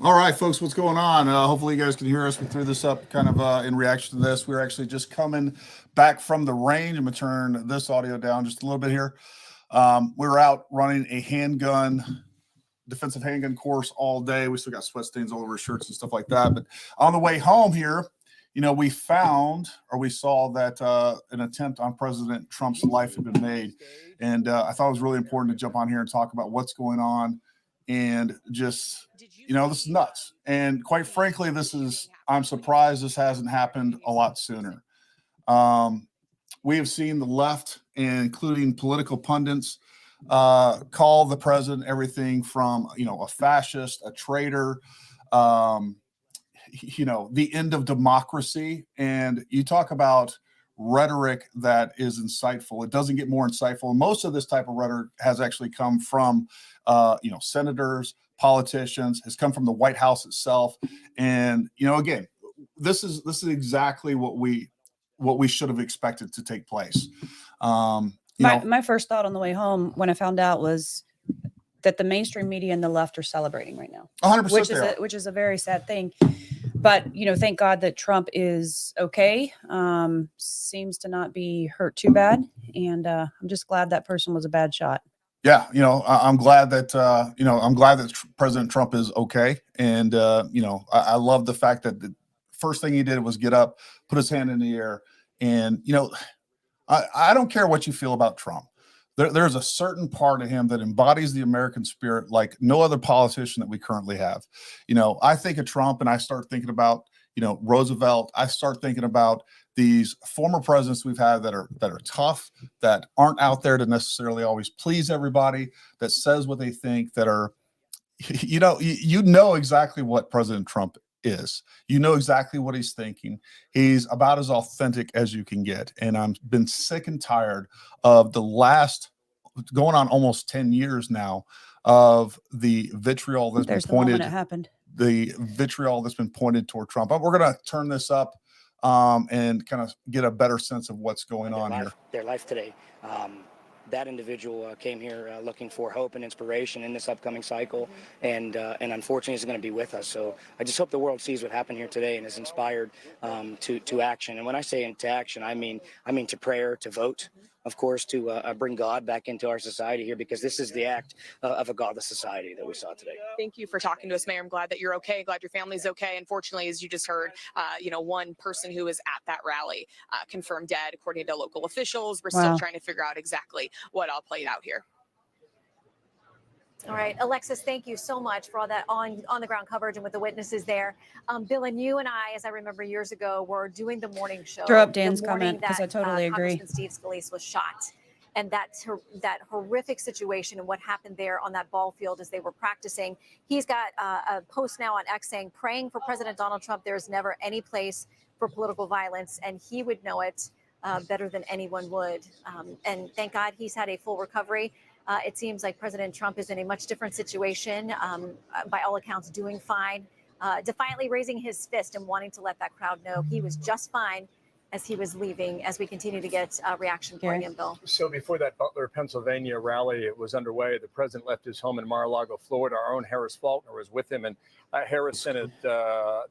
All right, folks, what's going on? Hopefully you guys can hear us. We threw this up kind of in reaction to this. We're actually just coming back from the range. I'm going to turn this audio down just a little bit here. We were out running a defensive handgun course all day. We still got sweat stains all over our shirts and stuff like that. But on the way home here, we saw that an attempt on President Trump's life had been made. And I thought it was really important to jump on here and talk about what's going on. And just, this is nuts. And quite frankly, I'm surprised this hasn't happened a lot sooner. We have seen the left, including political pundits, call the president everything from, a fascist, a traitor, the end of democracy. And you talk about rhetoric that is insightful. It doesn't get more insightful. And most of this type of rhetoric has actually come from, senators, politicians, has come from the White House itself. And, again, this is exactly what we should have expected to take place. My first thought on the way home when I found out was that the mainstream media and the left are celebrating right now, 100%, which is a very sad thing. But, thank God that Trump is okay. Seems to not be hurt too bad. And I'm just glad that person was a bad shot. Yeah. I'm glad that President Trump is okay. And, I love the fact that the first thing he did was get up, put his hand in the air. And, I don't care what you feel about Trump. There's a certain part of him that embodies the American spirit like no other politician that we currently have. I think of Trump and I start thinking about, Roosevelt. I start thinking about these former presidents we've had that are tough, that aren't out there to necessarily always please everybody, that says what they think, that are, you know exactly what President Trump is. You know exactly what he's thinking. He's about as authentic as you can get. And I've been sick and tired of the last going on almost 10 years now of the vitriol that's been pointed. The vitriol that's been pointed toward Trump. But we're going to turn this up and kind of get a better sense of what's going on here. Their life today. That individual came here looking for hope and inspiration in this upcoming cycle, and unfortunately is going to be with us. So I just hope the world sees what happened here today and is inspired to action. And when I say into action, I mean to prayer, to vote, of course, to bring God back into our society here, because this is the act of a godless society that we saw today. Thank you for talking to us, Mayor. I'm glad that you're okay. Glad your family's okay. Unfortunately, as you just heard, one person who was at that rally confirmed dead, according to local officials. We're still trying to figure out exactly what all played out here. All right, Alexis, thank you so much for all that on the ground coverage and with the witnesses there. Bill, and you and I, as I remember years ago, were doing the morning show. Throw up Dan's comment because I totally agree. Congressman Steve Scalise was shot, and that horrific situation and what happened there on that ball field as they were practicing. He's got a post now on X saying, "Praying for President Donald Trump. There's never any place for political violence," and he would know it better than anyone would. And thank God he's had a full recovery. It seems like President Trump is in a much different situation, by all accounts doing fine, defiantly raising his fist and wanting to let that crowd know he was just fine as he was leaving, as we continue to get reaction for him, Bill. So before that Butler, Pennsylvania rally was underway, the president left his home in Mar-a-Lago, Florida. Our own Harris Faulkner was with him, and Harris sent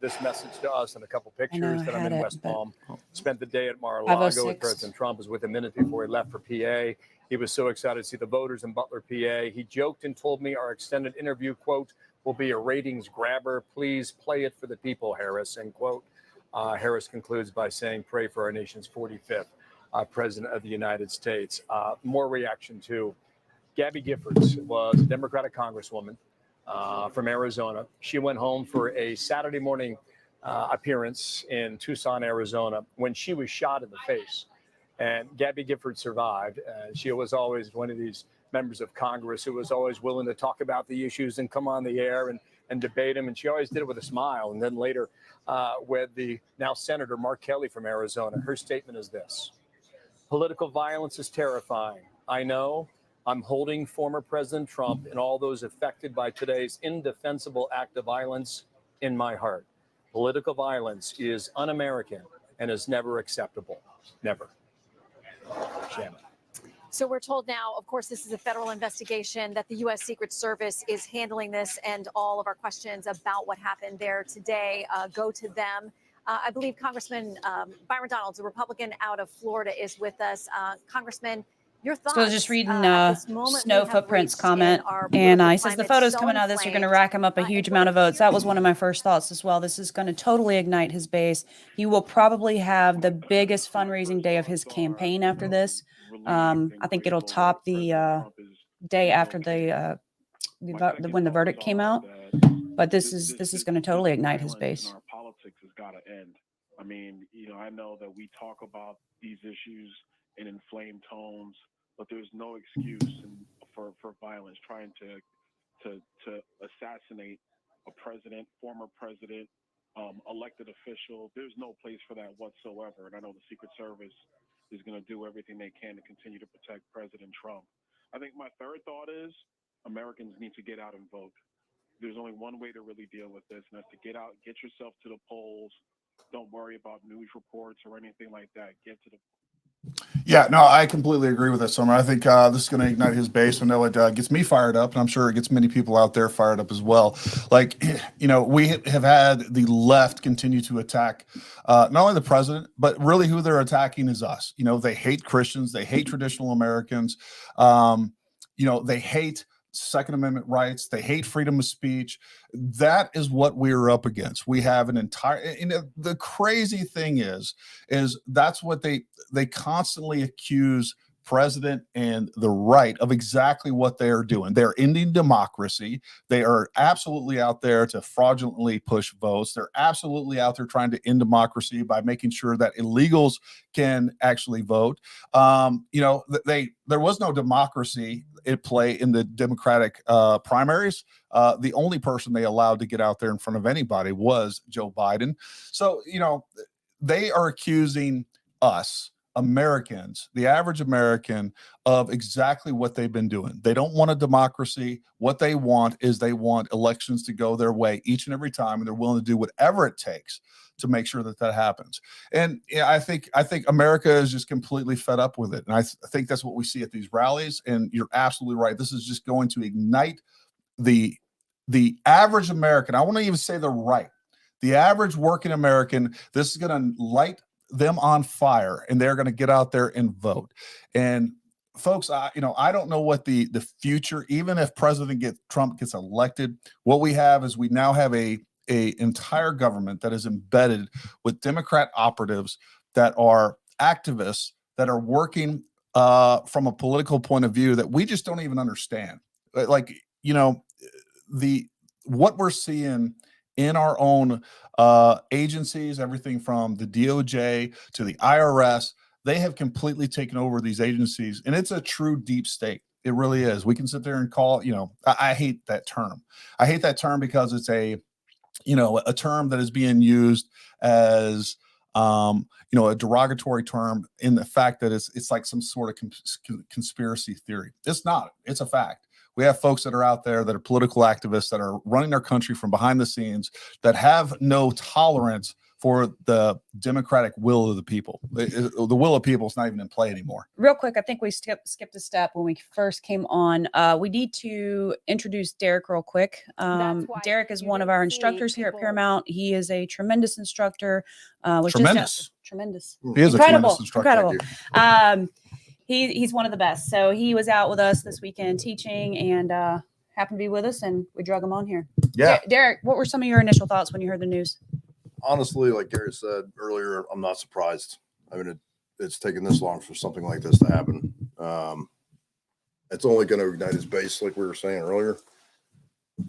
this message to us and a couple pictures that I'm in West Palm. Spent the day at Mar-a-Lago with President Trump. Was with him minutes before he left for PA. He was so excited to see the voters in Butler, PA. He joked and told me our extended interview, quote, will be a ratings grabber. Please play it for the people, Harris, end quote. Harris concludes by saying, pray for our nation's 45th president of the United States. More reaction to Gabby Giffords was a Democratic congresswoman from Arizona. She went home for a Saturday morning appearance in Tucson, Arizona, when she was shot in the face. And Gabby Gifford survived. She was always one of these members of Congress who was always willing to talk about the issues and come on the air and debate them. And she always did it with a smile. And then later with the now Senator Mark Kelly from Arizona, her statement is this: political violence is terrifying. I know. I'm holding former President Trump and all those affected by today's indefensible act of violence in my heart. Political violence is un-American and is never acceptable. Never. Shannon. So we're told now, of course, this is a federal investigation, that the U.S. Secret Service is handling this, and all of our questions about what happened there today go to them. I believe Congressman Byron Donalds, a Republican out of Florida, is with us. Congressman, your thoughts? So just reading at this moment Snow we have Footprints reached comment, in our and political he says the climate photos so coming out of this are going to inflamed, rack him up a and huge what amount of votes. That was appears- one of my first thoughts as well. This is going to totally ignite his base. He will probably have the biggest fundraising day of his campaign after this. I think it'll top the day after when the verdict came out. But this is going to totally ignite his base. Our politics has got to end. I mean, I know that we talk about these issues in inflamed tones, but there's no excuse for violence. Trying to assassinate a president, former president, elected official. There's no place for that whatsoever. And I know the Secret Service is going to do everything they can to continue to protect President Trump. I think my third thought is Americans need to get out and vote. There's only one way to really deal with this, and that's to get out, get yourself to the polls. Don't worry about news reports or anything like that. Get to the Yeah, no, I completely agree with that, Summer. I think this is going to ignite his base. I know it gets me fired up, and I'm sure it gets many people out there fired up as well. Like, we have had the left continue to attack not only the president, but really who they're attacking is us. They hate Christians. They hate traditional Americans. They hate Second Amendment rights. They hate freedom of speech. That is what we're up against. We have an entire, the crazy thing is that's what they constantly accuse president and the right of exactly what they are doing. They're ending democracy. They are absolutely out there to fraudulently push votes. They're absolutely out there trying to end democracy by making sure that illegals can actually vote. There was no democracy at play in the Democratic primaries. The only person they allowed to get out there in front of anybody was Joe Biden. So, they are accusing us, Americans, the average American, of exactly what they've been doing. They don't want a democracy. What they want is they want elections to go their way each and every time, and they're willing to do whatever it takes to make sure that happens. And I think America is just completely fed up with it. And I think that's what we see at these rallies. And you're absolutely right. This is just going to ignite the average American. I want to even say the right. The average working American, this is going to light them on fire, and they're going to get out there and vote. And folks, I don't know what the future, even if Trump gets elected, what we have is we now have a entire government that is embedded with Democrat operatives that are activists that are working from a political point of view that we just don't even understand. Like, what we're seeing in our own agencies, everything from the DOJ to the IRS, they have completely taken over these agencies, and it's a true deep state. It really is. We can sit there and call, I hate that term. I hate that term because it's a term that is being used as, a derogatory term in the fact that it's like some sort of conspiracy theory. It's not. It's a fact. We have folks that are out there that are political activists that are running our country from behind the scenes that have no tolerance for the democratic will of the people. The will of people is not even in play anymore. Real quick, I think we skipped a step when we first came on. We need to introduce Derek real quick. Derek is one of our instructors here at Paramount. He is a tremendous instructor. Tremendous. Tremendous. He is Incredible. a tremendous instructor. Incredible. He's one of the best. So he was out with us this weekend teaching and happened to be with us, and we drug him on here. Yeah. Derek, what were some of your initial thoughts when you heard the news? Honestly, like Gary said earlier, I'm not surprised. I mean, it's taken this long for something like this to happen. It's only going to ignite his base, like we were saying earlier.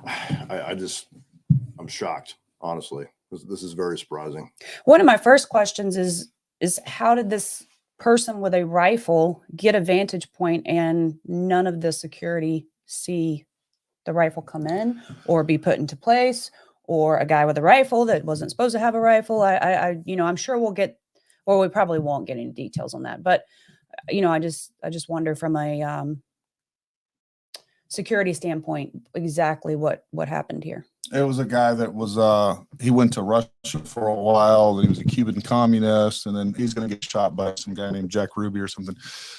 I'm shocked, honestly. This is very surprising. One of my first questions is how did this person with a rifle get a vantage point and none of the security see the rifle come in or be put into place, or a guy with a rifle that wasn't supposed to have a rifle? I'm sure we probably won't get any details on that, but I just wonder from a security standpoint exactly what happened here. It was a guy that was he went to Russia for a while. He was a Cuban communist, and then he's going to get shot by some guy named Jack Ruby or something.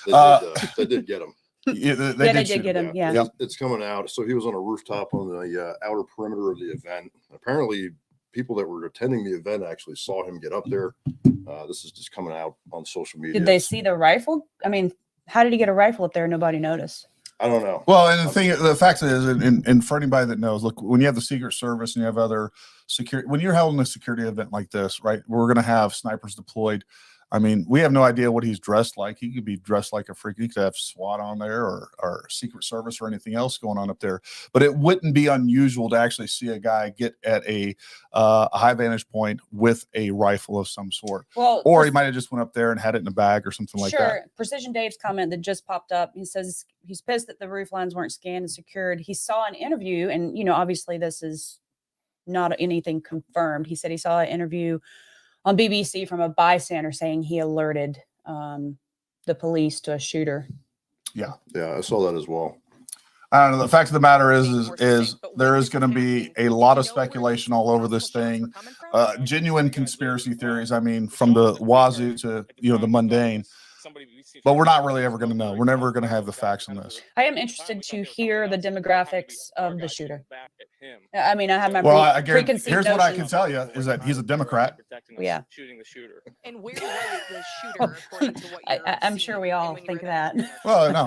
They did get him. Yeah, They did shoot get him. Yeah. It's coming out. So he was on a rooftop on the outer perimeter of the event. Apparently, people that were attending the event actually saw him get up there. This is just coming out on social media. Did they see the rifle? I mean, how did he get a rifle up there? Nobody noticed. I don't know. Well, and the fact is, and for anybody that knows, look, when you have the Secret Service and you have other security, when you're holding a security event like this, right, we're going to have snipers deployed. I mean, we have no idea what he's dressed like. He could be dressed like a freak. He could have SWAT on there or Secret Service or anything else going on up there. But it wouldn't be unusual to actually see a guy get at a high vantage point with a rifle of some sort. Well, or he might have just went up there and had it in a bag or something like that. Sure. Precision Dave's comment that just popped up. He says he's pissed that the roof lines weren't scanned and secured. He saw an interview, and obviously this is not anything confirmed. He said he saw an interview on BBC from a bystander saying he alerted the police to a shooter. Yeah, I saw that as well. I don't know. The fact of the matter is there is going to be a lot of speculation all over this thing. Genuine conspiracy theories. I mean, from the wazoo to the mundane. But we're not really ever going to know. We're never going to have the facts on this. I am interested to hear the demographics of the shooter. I mean, I have my preconceived here's what I can notions. tell you is that he's a Democrat. Yeah. Shooting the shooter. And where was the shooter, according to what you're I'm sure we all think that. Well, no,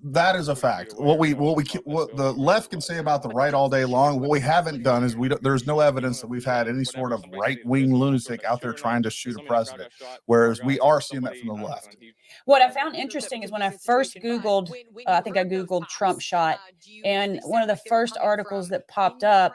that is a fact. What the left can say about the right all day long. What we haven't done is there's no evidence that we've had any sort of right-wing lunatic out there trying to shoot a president, whereas we are seeing that from the left. What I found interesting is when I first Googled, I think I Googled Trump shot, and one of the first articles that popped up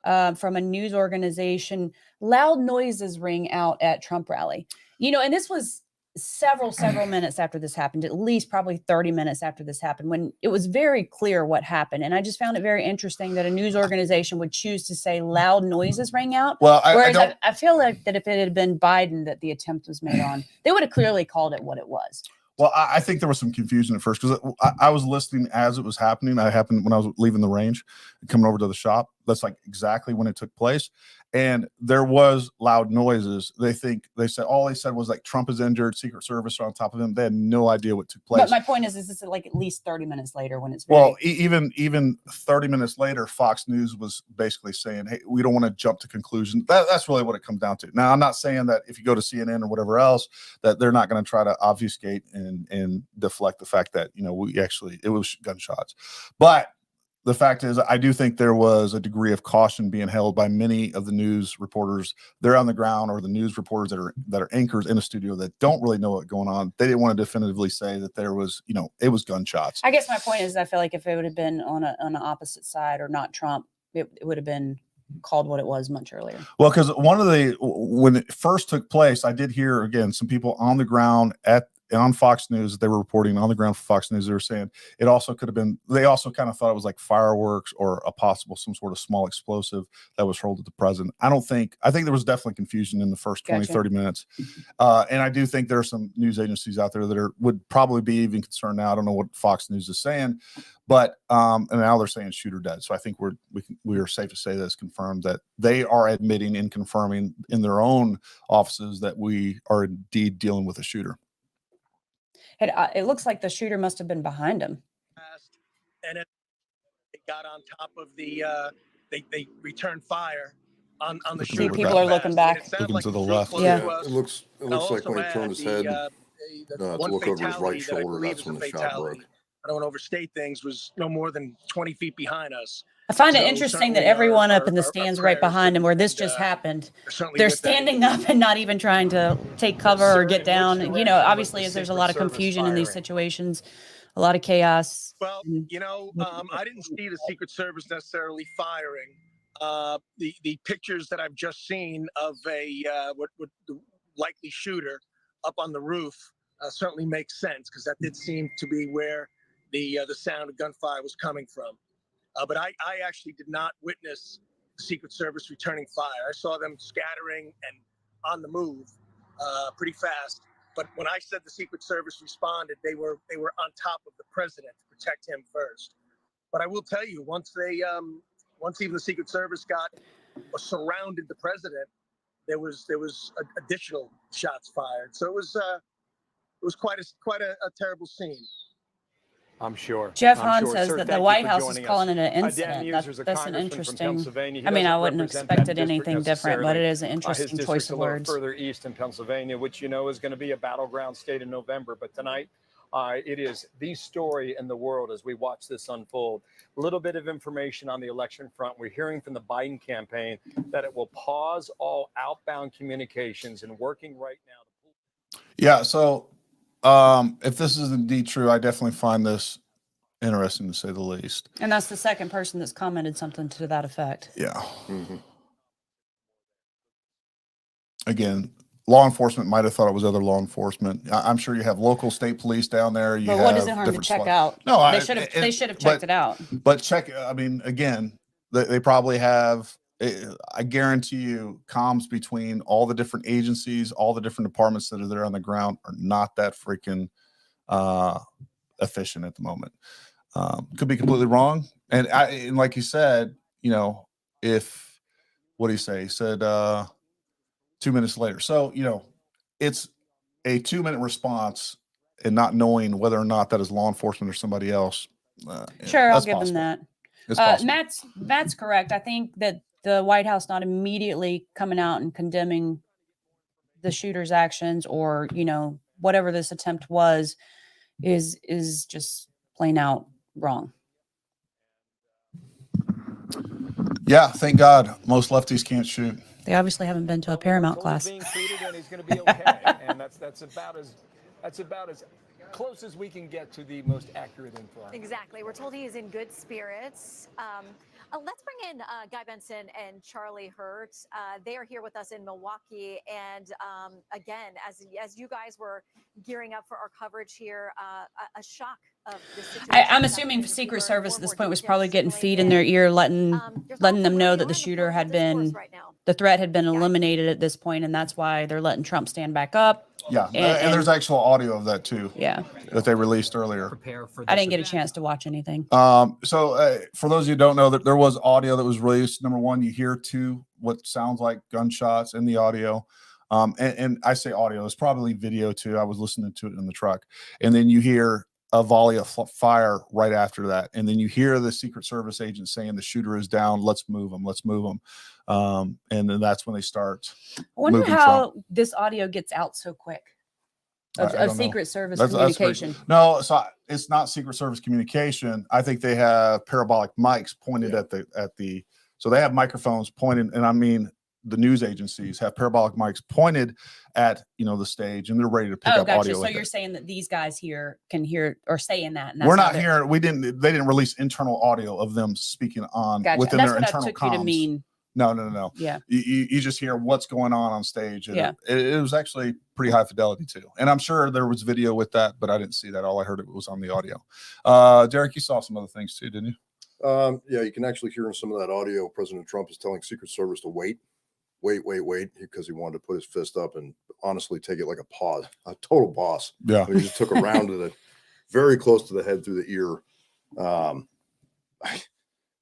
from a news organization, loud noises ring out at Trump rally. And this was several minutes after this happened, at least probably 30 minutes after this happened, when it was very clear what happened. And I just found it very interesting that a news organization would choose to say loud noises rang out. Well, whereas I feel like that if it had been Biden that the attempt was made on, they would have clearly called it what it was. Well, I think there was some confusion at first because I was listening as it was happening. That happened when I was leaving the range and coming over to the shop. That's like exactly when it took place. And there was loud noises. They said all they said was like Trump is injured, Secret Service are on top of him. They had no idea what took place. But my point is this like at least 30 minutes later when it's even 30 minutes later, Fox News was basically saying, hey, we don't want to jump to conclusions. That's really what it comes down to. Now, I'm not saying that if you go to CNN or whatever else, that they're not going to try to obfuscate and deflect the fact that, it was gunshots. But the fact is, I do think there was a degree of caution being held by many of the news reporters. They're on the ground, or the news reporters that are anchors in a studio that don't really know what's going on. They didn't want to definitively say that there was, it was gunshots. I guess my point is, I feel like if it would have been on the opposite side or not Trump, it would have been called what it was much earlier. Well, because when it first took place, I did hear again some people on the ground on Fox News, they were reporting on the ground for Fox News. They were saying it also could have been, they also kind of thought it was like fireworks or some sort of small explosive that was hurled at the president. I think there was definitely confusion in the first 20, 30 minutes. And I do think there are some news agencies out there that would probably be even concerned now. I don't know what Fox News is saying, but, and now they're saying shooter dead. So I think we are safe to say that it's confirmed that they are admitting and confirming in their own offices that we are indeed dealing with a shooter. It looks like the shooter must have been behind him. And it got on top of the, they returned fire on the See, shooter. people are looking back. Looking to the left. Yeah. It looks like when he turned his head to look over his right shoulder, that's when the shot broke. I don't want to overstate things, was no more than 20 feet behind us. I find it interesting that everyone up in the stands right behind him where this just happened, they're standing up and not even trying to take cover or get down. Obviously, as there's a lot of confusion in these situations, a lot of chaos. Well, I didn't see the Secret Service necessarily firing. The pictures that I've just seen of what the likely shooter up on the roof certainly makes sense, because that did seem to be where the sound of gunfire was coming from. But I actually did not witness the Secret Service returning fire. I saw them scattering and on the move pretty fast. But when I said the Secret Service responded, they were on top of the president to protect him first. But I will tell you, once once even the Secret Service got or surrounded the president, there was additional shots fired. So it was quite a terrible scene. I'm sure. Jeff I'm Hahn sure. says Sir, that the thank you White for House is joining us. calling it an Dan incident. Muser's a That's an congressman from interesting. Pennsylvania. He I mean, I doesn't wouldn't represent expect that it anything district different, but it necessarily. is an interesting His choice district's a of little words. further east in Pennsylvania, which you know is going to be a battleground state in November. But tonight, it is the story in the world as we watch this unfold. A little bit of information on the election front. We're hearing from the Biden campaign that it will pause all outbound communications and working right now. Yeah. So if this is indeed true, I definitely find this interesting to say the least. And that's the second person that's commented something to that effect. Yeah. Again, law enforcement might have thought it was other law enforcement. I'm sure you have local state police down there. You But have what does it harm to different check SWAT. out? No, they should have checked it out. But check. I mean, again, they probably have. I guarantee you, comms between all the different agencies, all the different departments that are there on the ground are not that freaking efficient at the moment. Could be completely wrong. And like you said, you know, if what do you say? He said 2 minutes later. So, you know, it's a 2-minute response and not knowing whether or not that is law enforcement or somebody else. Sure, I'll that's give possible. him It's that. possible. Matt's correct. I think that the White House not immediately coming out and condemning the shooter's actions or, you know, whatever this attempt was is just plain out wrong. Yeah, thank God most lefties can't shoot. They obviously haven't been to a Paramount class. Being treated and he's going to be okay. And that's about as close as we can get to the most accurate info. Exactly. We're told he is in good spirits. Let's bring in Guy Benson and Charlie Hurt. They are here with us in Milwaukee. And again, as you guys were gearing up for our coverage here, a shock of this situation. I'm assuming Secret Service at this point was probably getting feet in their ear, letting them know that the shooter had been, the threat had been eliminated at this point, and that's why they're letting Trump stand back up. Yeah, and there's actual audio of that too. Yeah, that they released earlier. I didn't get a chance to watch anything. So for those of you who don't know, that there was audio that was released. Number one, you hear what sounds like gunshots in the audio. And I say audio, it's probably video too. I was listening to it in the truck. And then you hear a volley of fire right after that. And then you hear the Secret Service agent saying the shooter is down. Let's move him. Let's move him. And then that's when they start. I wonder how this audio gets out so quick of Secret Service communication. No, so it's not Secret Service communication. I think they have parabolic mics pointed at the, so they have microphones pointed, and I mean, the news agencies have parabolic mics pointed at, you know, the stage, and they're ready to pick up audio. So you're saying that these guys here can hear or saying that? And we're not hearing. They didn't release internal audio of them speaking on within their internal comms. You to mean. No. Yeah. You just hear what's going on stage. And it was actually pretty high fidelity too. And I'm sure there was video with that, but I didn't see that. All I heard it was on the audio. Derek, you saw some other things too, didn't you? Yeah, you can actually hear in some of that audio, President Trump is telling Secret Service to wait, because he wanted to put his fist up and honestly take it like a total boss. Yeah. And he just took a round to the very close to the head through the ear.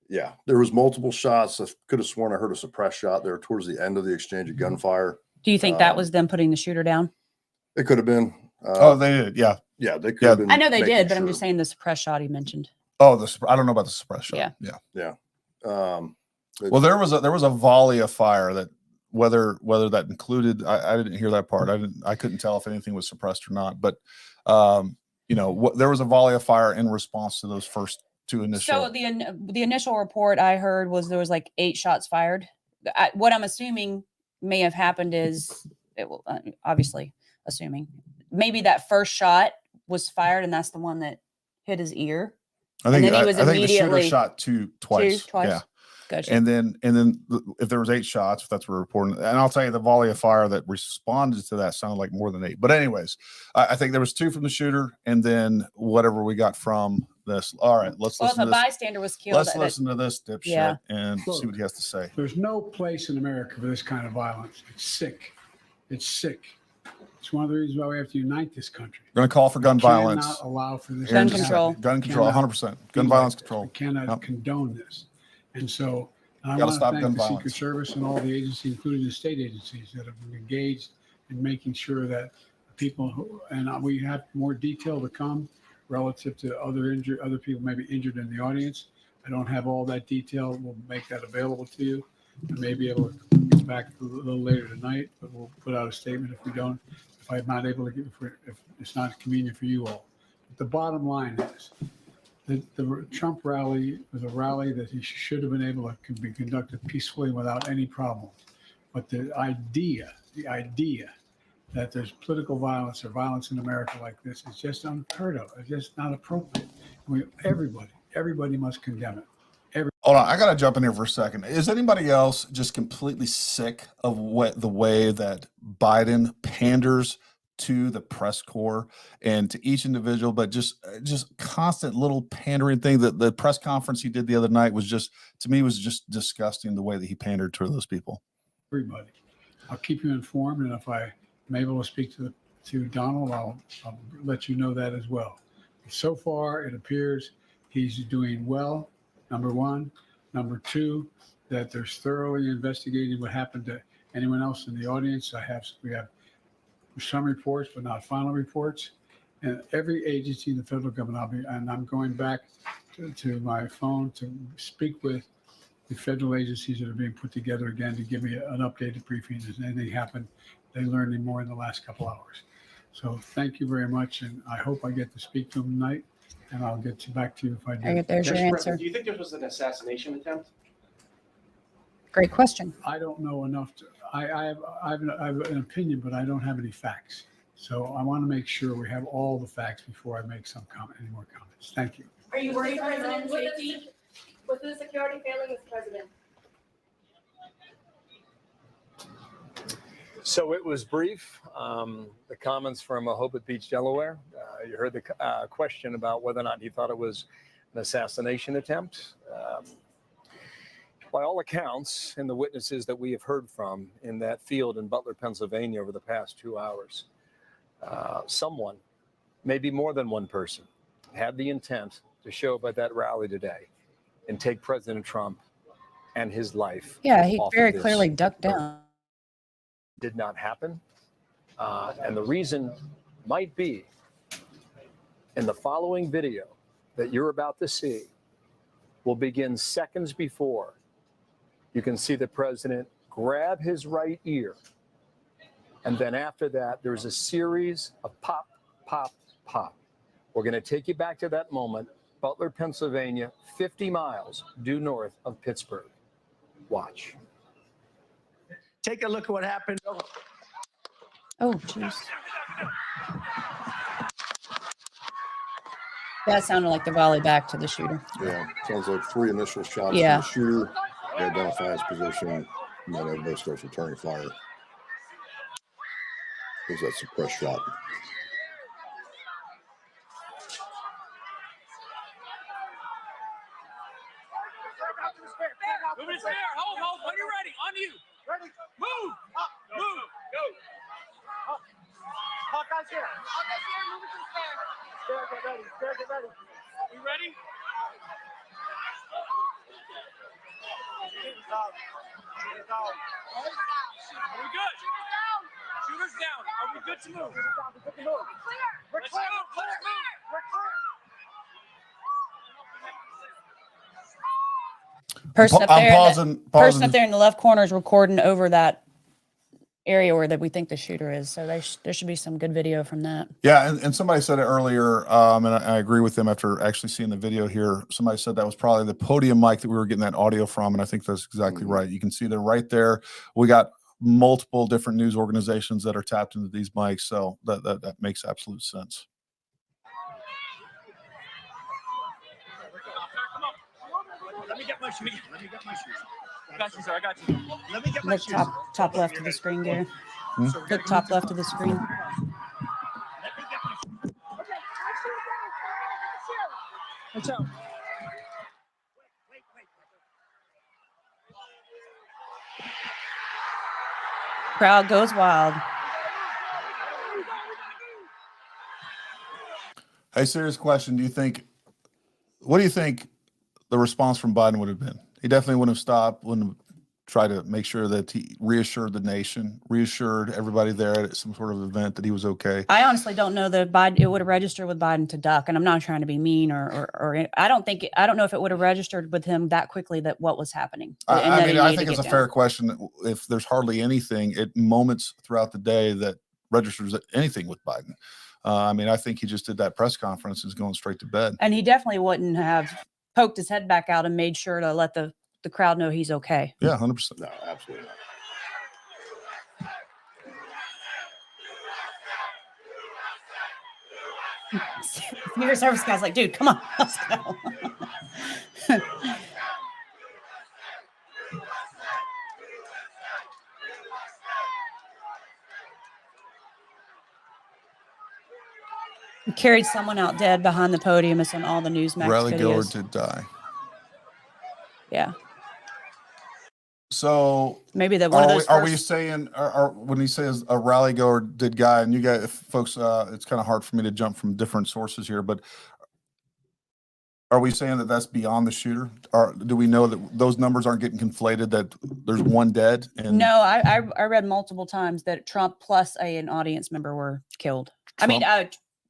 Yeah, there was multiple shots. I could have sworn I heard a suppressed shot there towards the end of the exchange of gunfire. Do you think that was them putting the shooter down? It could have been. They did. Yeah. Yeah, they could have been. I know they did, but I'm just saying the suppressed shot he mentioned. Oh, I don't know about the suppressed shot. Yeah. Well, there was a volley of fire that whether that included, I didn't hear that part. I couldn't tell if anything was suppressed or not, but you know, there was a volley of fire in response to those first two initial. So the initial report I heard was there was like 8 shots fired. What I'm assuming may have happened is, obviously assuming, maybe that first shot was fired and that's the one that hit his ear. I think immediately the shooter shot twice. Twice. Yeah. Gotcha. And then if there was 8 shots, if that's what we're reporting, and I'll tell you the volley of fire that responded to that sounded like more than 8. But anyways, I think there was 2 from the shooter, and then whatever we got from this. All right, let's listen to if a this. bystander was killed, Let's listen to this dipshit and see what he has to say. There's no place in America for this kind of violence. It's sick. It's sick. It's one of the reasons why we have to unite this country. We're going to call for gun violence. Cannot allow for this. Gun control. Gun control, 100%. Gun violence control. We cannot condone this. And so I Gotta want to stop thank gun the Secret violence. Service and all the agencies, including the state agencies, that have been engaged in making sure that people and we have more detail to come relative to other people maybe injured in the audience. I don't have all that detail. We'll make that available to you. I may be able to get back a little later tonight, but we'll put out a statement if I'm not able to if it's not convenient for you all. But the bottom line is the Trump rally was a rally that he should have been able to be conducted peacefully without any problem. But the idea that there's political violence or violence in America like this is just unheard of. It's just not appropriate. Everybody must condemn it. Hold on, I gotta jump in here for a second. Is anybody else just completely sick of the way that Biden panders to the press corps and to each individual, but just constant little pandering thing? That the press conference he did the other night was just, to me, was just disgusting, the way that he pandered to those people. Everybody. I'll keep you informed, and if I'm able to speak to Donald, I'll let you know that as well. So far, it appears he's doing well, number one. Number two, that there's thoroughly investigating what happened to anyone else in the audience. We have some reports, but not final reports. And every agency in the federal government, I'm going back to my phone to speak with the federal agencies that are being put together again to give me an updated briefing. Has anything happened? They learned any more in the last couple hours. So thank you very much, and I hope I get to speak to them tonight, and I'll get back to you if I do. There's your answer. Do you think this was an assassination attempt? Great question. I don't know enough to. I have an opinion, but I don't have any facts. So I want to make sure we have all the facts before I make any more comments. Thank you. Are you worried, President, with the security failing as president? So it was brief. The comments from Rehoboth Beach, Delaware. You heard the question about whether or not he thought it was an assassination attempt. By all accounts, and the witnesses that we have heard from in that field in Butler, Pennsylvania over the past 2 hours, someone, maybe more than one person, had the intent to show up at that rally today and take President Trump and his life. Yeah, he off of very this clearly ducked down. Did not happen. And the reason might be in the following video that you're about to see will begin seconds before you can see the president grab his right ear. And then after that, there's a series of pop, pop, pop. We're going to take you back to that moment, Butler, Pennsylvania, 50 miles due north of Pittsburgh. Watch. Take a look at what happened. Oh, jeez. That sounded like the volley back to the shooter. Yeah, sounds like 3 initial shots Yeah. from the shooter. They identify his position, and then everybody starts returning fire. There's that suppressed shot. Moving to there. Hold. When you're ready. On you. Ready. Move. Up. Move. Go. Up. Hawkeye's here. Hawkeye's here. Moving to the stair. Stair, get ready. Stair, get ready. We ready? Are we good? Shooter's down. Are we good to move? We're clear. We're clear. Let's move. We're clear. Person up I'm there, pausing. person up there in the left corner is recording over that area where that we think the shooter is. So there should be some good video from that. Yeah, and somebody said it earlier, and I agree with them after actually seeing the video here. Somebody said that was probably the podium mic that we were getting that audio from, and I think that's exactly right. You can see they're right there. We got multiple different news organizations that are tapped into these mics, so that makes absolute sense. Let me get my shoes. I got you, sir. I got you. Let me get my Look shoes. top left of the screen, Gary. Look top left of the screen. Watch out. Crowd goes wild. Hey, serious question. What do you think the response from Biden would have been He definitely wouldn't have stopped, wouldn't have tried to make sure that he reassured the nation, reassured everybody there at some sort of event that he was okay. I honestly don't know that Biden, it would have registered with Biden to duck. And I'm not trying to be mean or I don't know if it would have registered with him that quickly that what was happening. I mean, I think it's a fair question. If there's hardly anything at moments throughout the day that registers anything with Biden. I mean, I think he just did that press conference and is going straight to bed. And he definitely wouldn't have poked his head back out and made sure to let the crowd know he's okay. Yeah, 100%. No, absolutely not. Secret Service guy's like, dude, come on, let's go. He carried someone out dead behind the podium. It's on all the Newsmax Rally goer videos. did die. Yeah. So maybe that one of those. Are we saying, when he says a rally goer did die, and you guys, folks, it's kind of hard for me to jump from different sources here, but are we saying that that's beyond the shooter? Or do we know that those numbers aren't getting conflated, that there's one dead? And no, I read multiple times that Trump plus an audience member were killed. Trump,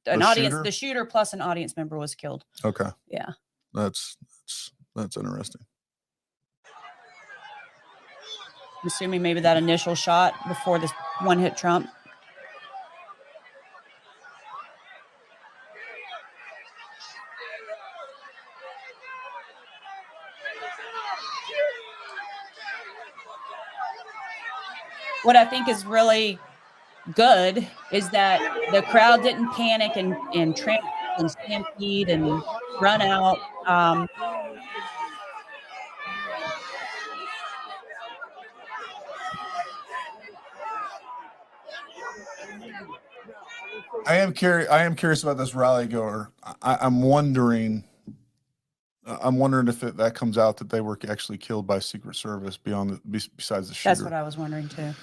The shooter plus an audience member was killed. Okay. Yeah. That's interesting. I'm assuming maybe that initial shot before this one hit Trump. What I think is really good is that the crowd didn't panic and trample and stampede and run out. I am curious about this rally goer. I'm wondering if that comes out that they were actually killed by Secret Service besides the shooter. That's what I was wondering too.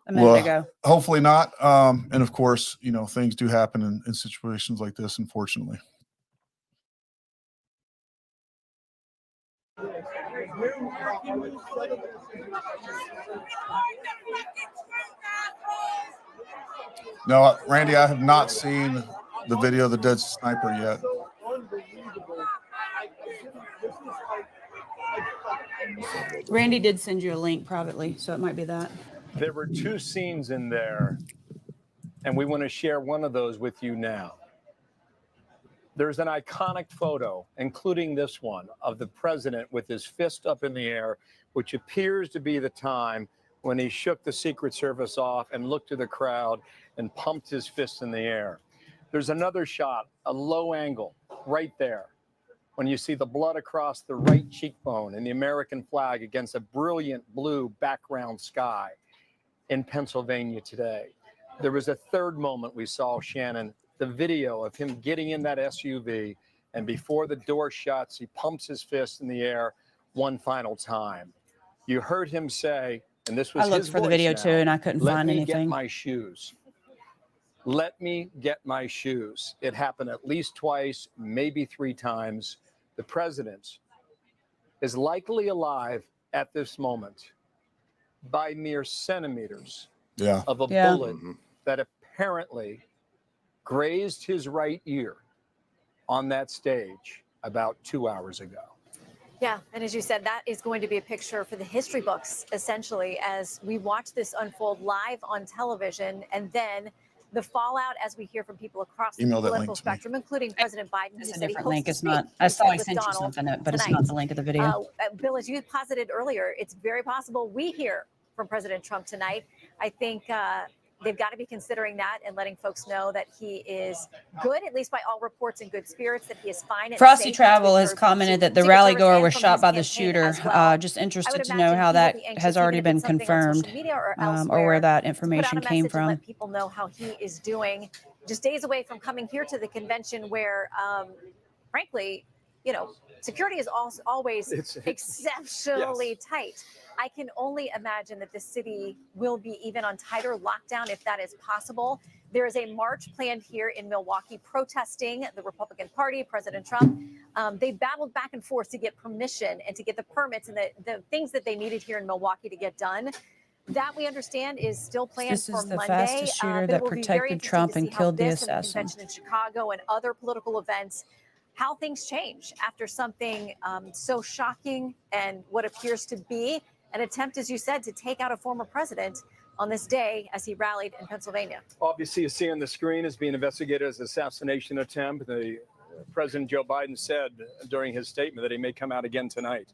A minute ago. Hopefully not. And of course, things do happen in situations like this, unfortunately. No, Randy, I have not seen the video of the dead sniper yet. Randy did send you a link privately, so it might be that. There were two scenes in there, and we want to share one of those with you now. There's an iconic photo, including this one, of the president with his fist up in the air, which appears to be the time when he shook the Secret Service off and looked to the crowd and pumped his fist in the air. There's another shot, a low angle, right there, when you see the blood across the right cheekbone and the American flag against a brilliant blue background sky in Pennsylvania today. There was a third moment we saw, Shannon, the video of him getting in that SUV, and before the door shuts, he pumps his fist in the air one final time. You heard him say, and this was I looked for the video too, and I couldn't find anything. Let me get my shoes. Let me get my shoes. It happened at least twice, maybe three times. The president is likely alive at this moment by mere centimeters of a bullet that apparently grazed his right ear on that stage about 2 hours ago. Yeah, and as you said, that is going to be a picture for the history books, essentially, as we watch this unfold live on television, and then the fallout as we hear from people across the political spectrum, including President Biden. It's a different link. It's not. I saw I sent you something, but it's not the link of the video. Bill, as you posited earlier, it's very possible we hear from President Trump tonight. I think they've got to be considering that and letting folks know that he is good, at least by all reports, in good spirits, that he is fine. Frosty Travel has commented that the rally goer was shot by the shooter. Just interested to know how that has already been confirmed, or where that information came from. Let people know how he is doing. Just days away from coming here to the convention, where, frankly, security is always exceptionally tight. I can only imagine that the city will be even on tighter lockdown if that is possible. There is a march planned here in Milwaukee protesting the Republican Party, President Trump. They battled back and forth to get permission and to get the permits and the things that they needed here in Milwaukee to get done. That we understand is still planned This for is the Monday. fastest shooter But that it will be very protected interesting Trump to see and how killed the this and the assassin. convention in Chicago and other political events, how things change after something so shocking and what appears to be an attempt, as you said, to take out a former president on this day as he rallied in Pennsylvania. Obviously, you see on the screen is being investigated as an assassination attempt. The President Joe Biden said during his statement that he may come out again tonight,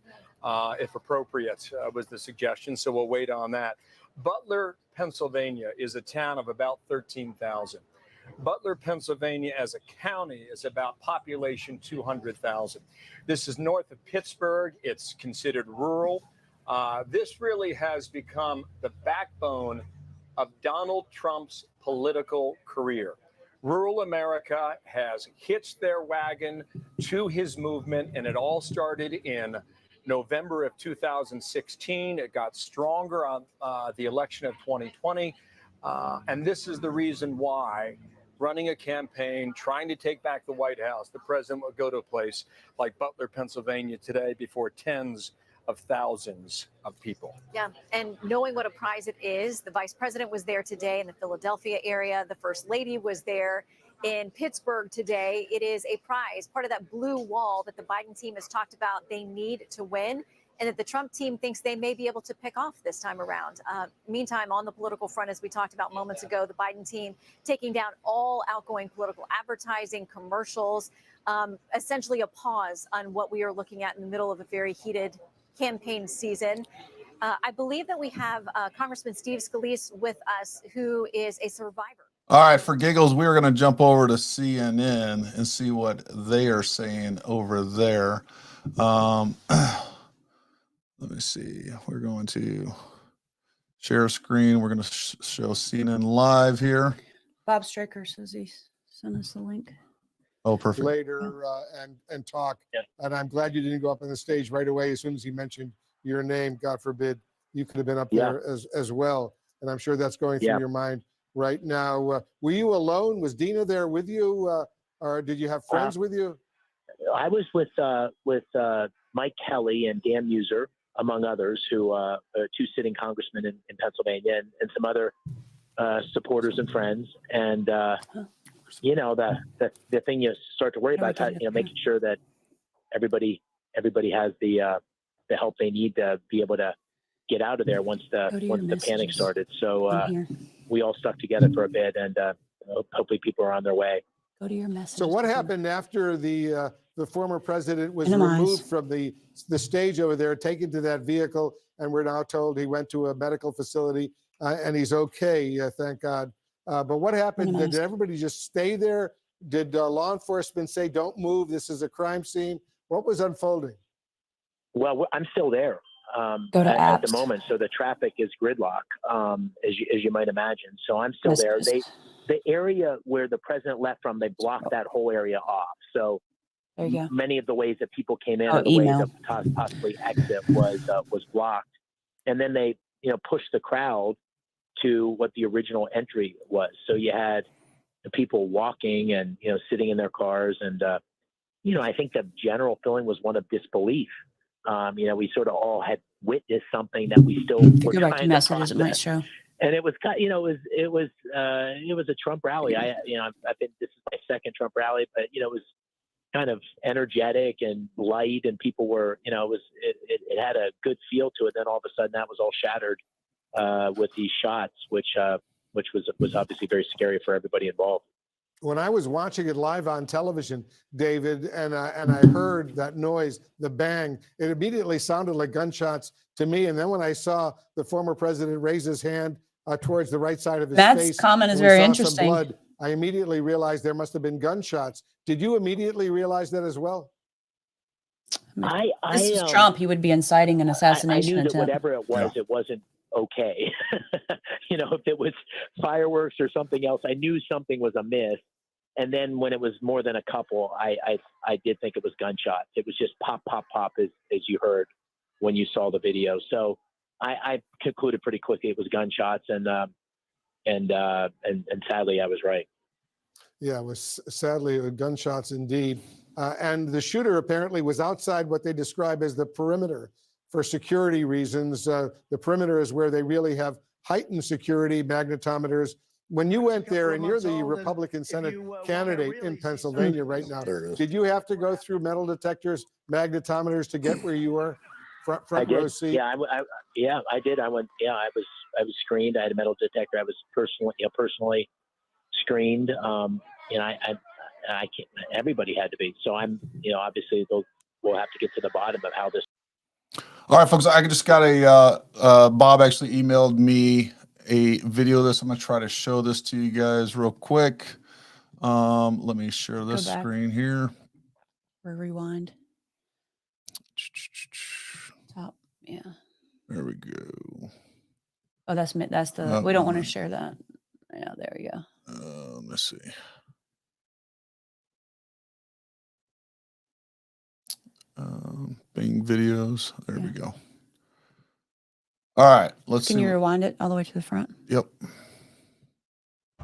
if appropriate, was the suggestion. So we'll wait on that. Butler, Pennsylvania is a town of about 13,000. Butler, Pennsylvania as a county is about population 200,000. This is north of Pittsburgh. It's considered rural. This really has become the backbone of Donald Trump's political career. Rural America has hitched their wagon to his movement, and it all started in November of 2016. It got stronger on the election of 2020. And this is the reason why running a campaign, trying to take back the White House, the president would go to a place like Butler, Pennsylvania today before tens of thousands of people. Yeah, and knowing what a prize it is, the vice president was there today in the Philadelphia area. The first lady was there in Pittsburgh today. It is a prize, part of that blue wall that the Biden team has talked about they need to win, and that the Trump team thinks they may be able to pick off this time around. Meantime, on the political front, as we talked about moments ago, the Biden team taking down all outgoing political advertising, commercials, essentially a pause on what we are looking at in the middle of a very heated campaign season. I believe that we have Congressman Steve Scalise with us, who is a survivor. All right, for giggles, we're going to jump over to CNN and see what they are saying over there. Let me see. We're going to share screen. We're going to show CNN live here. Bob Stricker says he sent us the link. Oh, perfect. Later and talk. Yeah. And I'm glad you didn't go up on the stage right away as soon as he mentioned your name. God forbid you could have been up there as well. And I'm sure that's going through your mind right now. Were you alone? Was Dina there with you, or did you have friends with you? I was with Mike Kelly and Dan Muser, among others, who are two sitting congressmen in Pennsylvania, and some other supporters and friends. And you know, the thing you start to worry about is making sure that everybody has the help they need to be able to get out of there once the panic started. So we all stuck together for a bit, and hopefully people are on their way. Go to your message. So what happened after the former president was removed from the stage over there, taken to that vehicle, and we're now told he went to a medical facility and he's okay, thank God. But what happened? Did everybody just stay there? Did law enforcement say, don't move, this is a crime scene? What was unfolding? Well, I'm still there at the moment. So the traffic is gridlock, as you might imagine. So I'm still there. The area where the president left from, they blocked that whole area off. So many of the ways that people came in, and the way to possibly exit was blocked. And then they, pushed the crowd to what the original entry was. So you had the people walking and, sitting in their cars. And, I think the general feeling was one of disbelief. We sort of all had witnessed something that we still were trying to messages it might show. And it was, it was a Trump rally. I've been, this is my second Trump rally, but, it was kind of energetic and light, and people were, it had a good feel to it. Then all of a sudden that was all shattered with these shots, which was obviously very scary for everybody involved. When I was watching it live on television, David, and I heard that noise, the bang, it immediately sounded like gunshots to me. And then when I saw the former president raise his hand towards the right side of his face, that comment is very interesting. Blood, I immediately realized there must have been gunshots. Did you immediately realize that as well? This is Trump. He would be inciting an assassination I knew that attempt. whatever it was, it wasn't okay. If it was fireworks or something else, I knew something was amiss. And then when it was more than a couple, I did think it was gunshots. It was just pop, pop, pop, as you heard when you saw the video. So I concluded pretty quickly it was gunshots, and sadly I was right. Yeah, it was sadly gunshots indeed. And the shooter apparently was outside what they describe as the perimeter for security reasons. The perimeter is where they really have heightened security, magnetometers. When you went there, and you're the Republican Senate candidate in Pennsylvania right now, did you have to go through metal detectors, magnetometers to get where you were? Front row seat? Yeah, I did. I went. Yeah, I was screened. I had a metal detector. I was personally screened. I can't. Everybody had to be. So I'm. Obviously we'll have to get to the bottom of how this. All right, folks. I just got Bob actually emailed me a video of this. I'm gonna try to show this to you guys real quick. Let me share this screen here. Or rewind. Top, yeah. There we go. Oh, that's the. We don't want to share that. Yeah, there we go. Let me see. Bing videos. There we go. All right, let's see. Can you rewind it all the way to the front? Yep.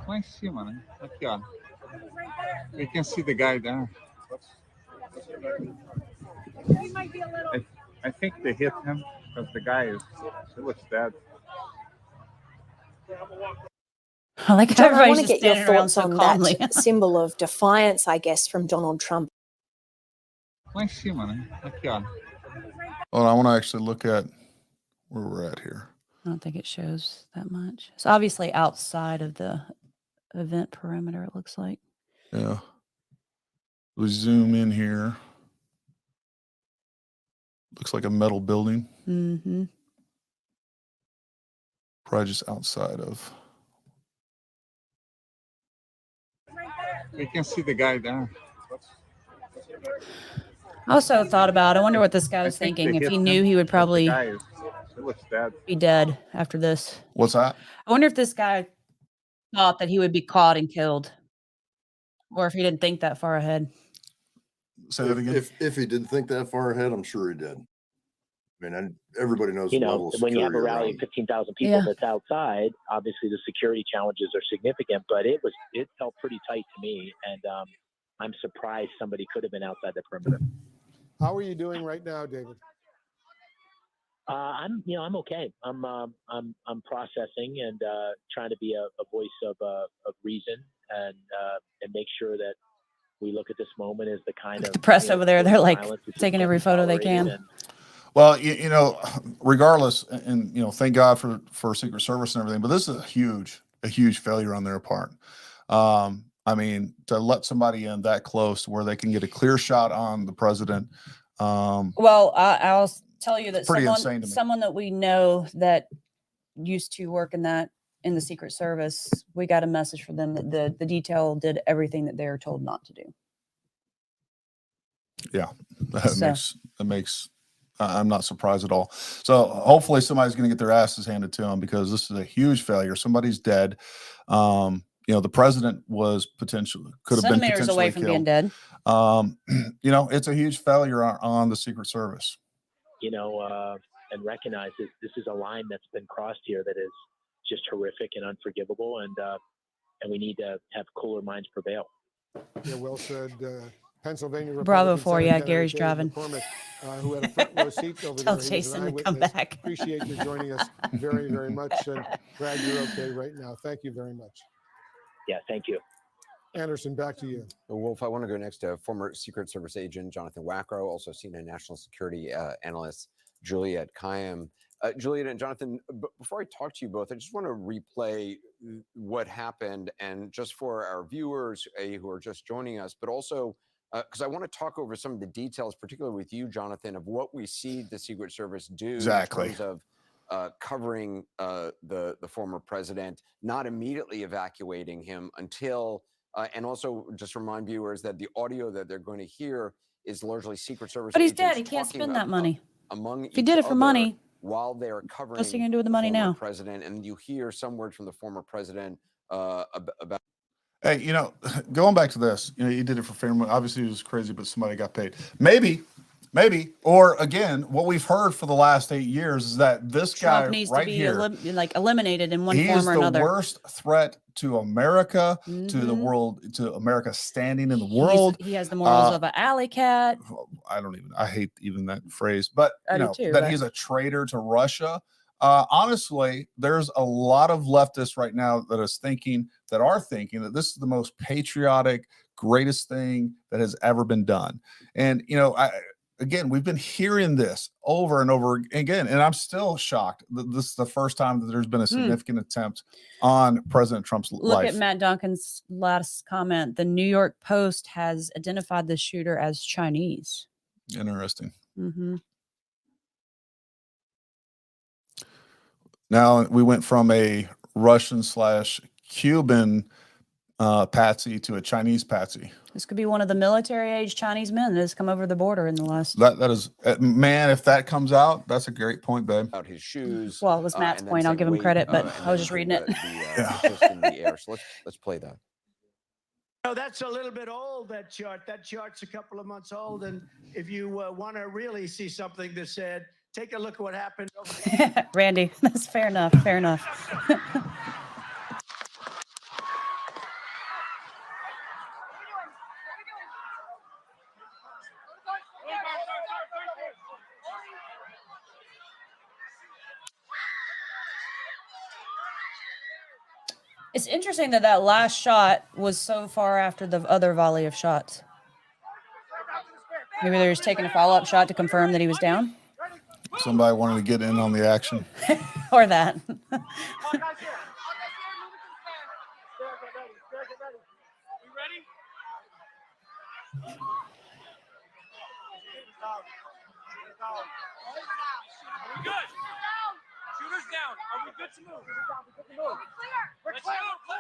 Lá em cima, né? Aqui, ó. You can see the guy there. I think they hit him because the guy he looks dead. I like John, I want everybody's to just get your standing around thoughts so on calmly. that symbol of defiance, I guess, from Donald Trump. Lá em cima, né? Aqui, ó. Well, I want to actually look at where we're at here. I don't think it shows that much. It's obviously outside of the event perimeter, it looks like. Yeah. We zoom in here. Looks like a metal building. Mm-hmm. Probably just outside of. You can see the guy there. I also thought about, I wonder what this guy was thinking. If he knew he would probably be dead after this. What's that? I wonder if this guy thought that he would be caught and killed. Or if he didn't think that far ahead. Say that again. If he didn't think that far ahead, I'm sure he did. I mean, everybody knows. When you have a rally of 15,000 people that's outside, obviously the security challenges are significant. But it felt pretty tight to me, and I'm surprised somebody could have been outside the perimeter. How are you doing right now, David? I'm okay. I'm processing and trying to be a voice of reason and make sure that we look at this moment as the kind of the press over there. They're like taking every photo they can. Well, regardless, and thank God for Secret Service and everything, but this is a huge failure on their part. I mean, to let somebody in that close where they can get a clear shot on the president. Well, I'll tell you that someone that we know that used to work in the Secret Service, we got a message from them that the detail did everything that they were told not to do. Yeah, that makes. I'm not surprised at all. So hopefully somebody's going to get their asses handed to them because this is a huge failure. Somebody's dead. The president could have been potentially away from being dead. It's a huge failure on the Secret Service. And recognize this is a line that's been crossed here that is just horrific and unforgivable, and we need to have cooler minds prevail. Yeah, well said. Pennsylvania Republican Bravo for Senate you. Gary's driving. McCormick, who had a front row seat over Tell there. Jason to come back. Appreciate you joining us very, very much, and glad you're okay right now. Thank you very much. Yeah, thank you. Anderson, back to you. Wolf, I want to go next to former Secret Service agent Jonathan Wackrow, also senior national security analyst Juliet Kayyem. Juliet and Jonathan, before I talk to you both, I just want to replay what happened, and just for our viewers who are just joining us, but also because I want to talk over some of the details, particularly with you, Jonathan, of what we see the Secret Service do in terms of covering the former president, not immediately evacuating him until, and also just remind viewers that the audio that they're going to hear is largely Secret Service. But he's dead. He can't spend that money. If he did it for money, while they're covering what's he going to do with the money now? President, and you hear some words from the former president about. Hey, going back to this, you did it for family. Obviously, it was crazy, but somebody got paid. Maybe Maybe. Or again, what we've heard for the last 8 years is that this Trump guy needs right to be here, eliminated in one he form is or the another. worst threat to America, to the world, to America standing in the world. He has the morals of an alley cat. I hate even that phrase, but I you do know, too, that but- he's a traitor to Russia. Honestly, there's a lot of leftists right now that are thinking that this is the most patriotic, greatest thing that has ever been done. And, you know, again, we've been hearing this over and over again, and I'm still shocked that this is the first time that there's been a significant attempt on President Trump's life. Look at Matt Duncan's last comment. The New York Post has identified the shooter as Chinese. Interesting. Mm-hmm. Now we went from a Russian/Cuban patsy to a Chinese patsy. This could be one of the military-age Chinese men that has come over the border in the last. That is, man. If that comes out, that's a great point, babe. Out his shoes. Well, it was Matt's point. I'll give him credit, but I was just reading it. Just in the air. So let's play that. No, that's a little bit old, that chart. That chart's a couple of months old. And if you want to really see something that said, take a look at what happened. Randy, that's fair enough. Fair enough. It's interesting that that last shot was so far after the other volley of shots. Maybe they're just taking a follow-up shot to confirm that he was down. Somebody wanted to get in on the action. Or that. Good. Shooters down. Are we good to move? We're clear. Let's move. We're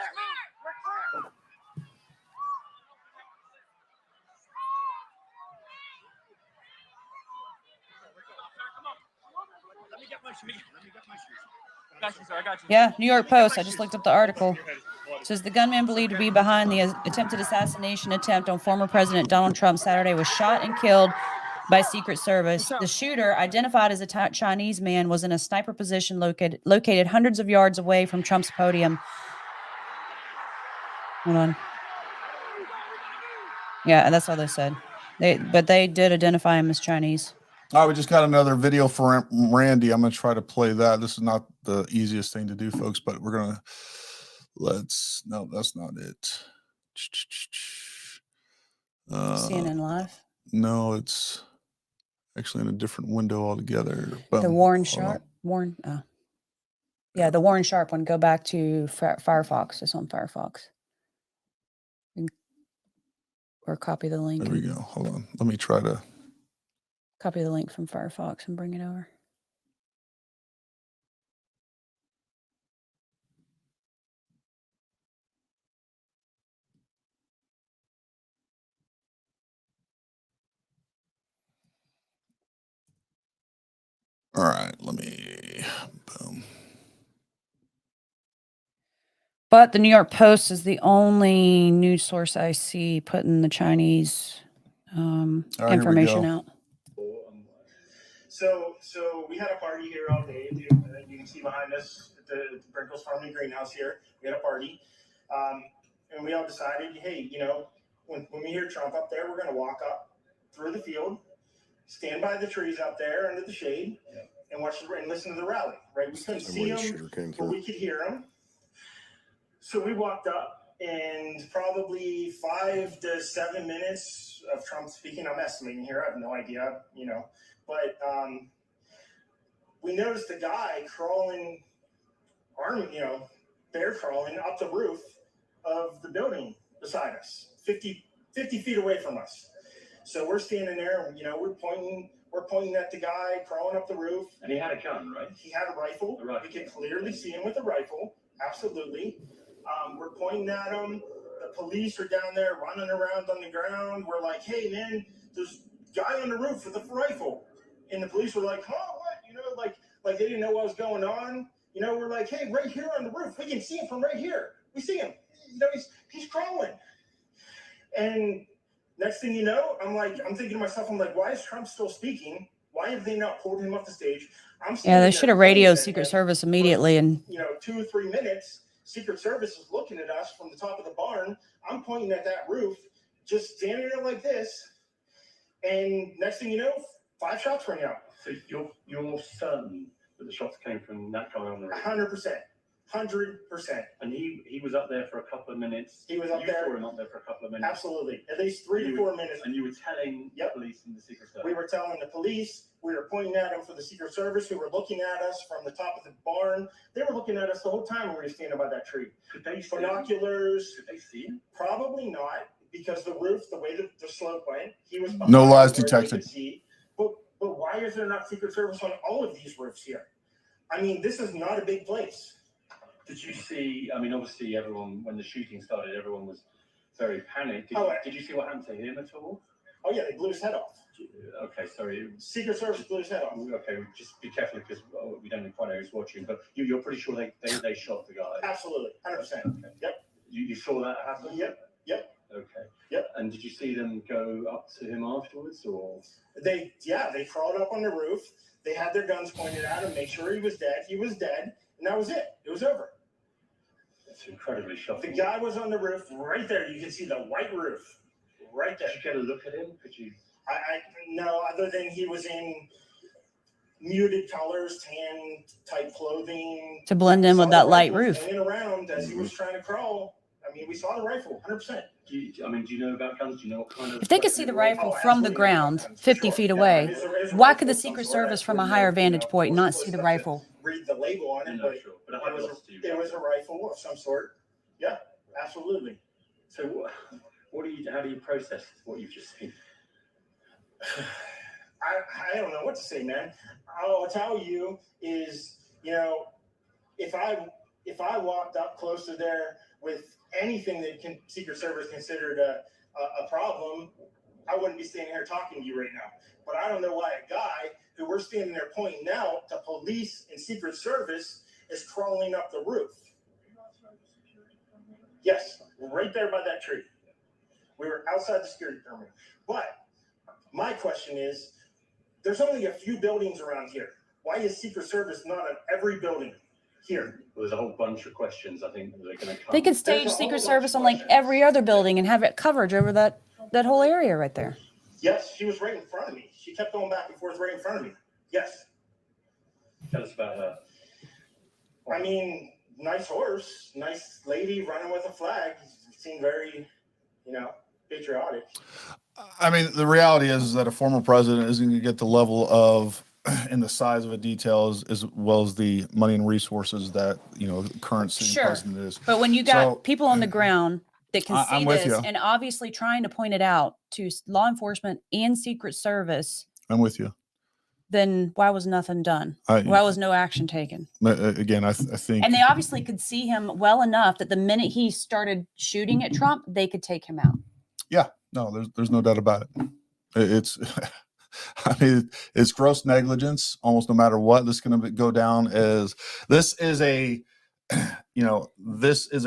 clear. Come on. Let me get my shoes. Got you, sir. I got you. Yeah, New York Post. I just looked up the article. It says the gunman believed to be behind the attempted assassination attempt on former President Donald Trump Saturday was shot and killed by Secret Service. The shooter, identified as a Chinese man, was in a sniper position located hundreds of yards away from Trump's podium. Hold on. Yeah, that's all they said. But they did identify him as Chinese. Oh, we just got another video for Randy. I'm going to try to play that. This is not the easiest thing to do, folks, but we're going to no, that's not it. CNN Live? No, it's actually in a different window altogether. Boom. The Warren Sharp? Yeah, the Warren Sharp one. Go back to Firefox. It's on Firefox. Or copy the link. There we go. Hold on. Let me try to copy the link from Firefox and bring it over. All right, let me boom. But the New York Post is the only news source I see putting the Chinese information out. So we had a party here all day. You can see behind us at the Brinkles Farming Greenhouse here. We had a party, and we all decided, hey, you know, when we hear Trump up there, we're going to walk up through the field, stand by the trees out there under the shade, and watch and listen to the rally. Right? We couldn't see him, but we could hear him. So we walked up, and probably 5 to 7 minutes of Trump speaking. I'm estimating here. I have no idea, you know. But we noticed a guy crawling, bear crawling up the roof of the building beside us, 50 feet away from us. So we're standing there, and we're pointing at the guy crawling up the roof. And he had a gun, right? He had a rifle. We could clearly see him with a rifle. Absolutely. We're pointing at him. The police are down there running around on the ground. We're like, hey, man, there's a guy on the roof with a rifle. And the police were like, huh, what? Like they didn't know what was going on. We're like, hey, right here on the roof. We can see him from right here. We see him. He's crawling. And Next thing you know, I'm thinking to myself, I'm like, why is Trump still speaking? Why have they not pulled him off the stage? Yeah, they should have radioed Secret Service immediately. And 2 or 3 minutes, Secret Service is looking at us from the top of the barn. I'm pointing at that roof, just standing there like this. And next thing you know, 5 shots rang out. So you're certain that the shots came from that guy on the roof? 100%. 100%. And he was up there for a couple of minutes. He was up there. You saw him up there for a couple of minutes. Absolutely. At least 3 to 4 minutes. And you were telling the police and the Secret Service? We were telling the police. We were pointing at them for the Secret Service, who were looking at us from the top of the barn. They were looking at us the whole time when we were standing by that tree. Could they see binoculars? Could they see him? Probably not, because the roof, the way that the slope went, he was behind No lies where they detected. could see. But why is there not Secret Service on all of these roofs here? I mean, this is not a big place. Did you see, I mean, obviously everyone, when the shooting started, everyone was very panicked. Did you see what happened to him at all? Oh yeah, they blew his head off. Okay, sorry. Secret Service blew his head off. Okay, just be careful because we don't quite know who's watching, but you're pretty sure they shot the guy? Absolutely, 100%. Okay. Yep. You saw that happen? Yep. Okay. Yep. And did you see them go up to him afterwards, or? They crawled up on the roof. They had their guns pointed at him, make sure he was dead. He was dead, and that was it. It was over. It's incredibly shocking. The guy was on the roof right there. You can see the white roof right there. Did you get a look at him? Could you? No, other than he was in muted colors, tan type clothing. to blend in with that light roof. Hanging around as he was trying to crawl. I mean, we saw the rifle, 100%. Do you know about guns? Do you know what kind of? If they could see the rifle from the ground 50 feet away, why could the Secret Service from a higher vantage point not see the rifle? Read the label on it, but it was a rifle of some sort. Yeah, absolutely. So how do you process what you've just seen? I don't know what to say, man. All I'll tell you is, if I walked up close to there with anything that Secret Service considered a problem, I wouldn't be standing here talking to you right now. But I don't know why a guy who we're standing there pointing out to police and Secret Service is crawling up the roof. Yes, right there by that tree. We were outside the security perimeter. But my question is, there's only a few buildings around here. Why is Secret Service not at every building here? Well, there's a whole bunch of questions I think that are going to come. They could stage Secret Service on like every other building and have it coverage over that whole area right there. Yes, she was right in front of me. She kept going back and forth right in front of me. Yes. Tell us about her. I mean, nice horse, nice lady running with a flag. Seemed very, patriotic. I mean, the reality is that a former president isn't going to get the level of and the size of a detail as well as the money and resources that current sitting president is. But when you got people on the ground that can see this and obviously trying to point it out to law enforcement and Secret Service, I'm with you. Then why was nothing done? Why was no action taken? Again, I think. And they obviously could see him well enough that the minute he started shooting at Trump, they could take him out. Yeah, no, there's no doubt about it. It's, I mean, it's gross negligence almost no matter what. This is going to go down as this is a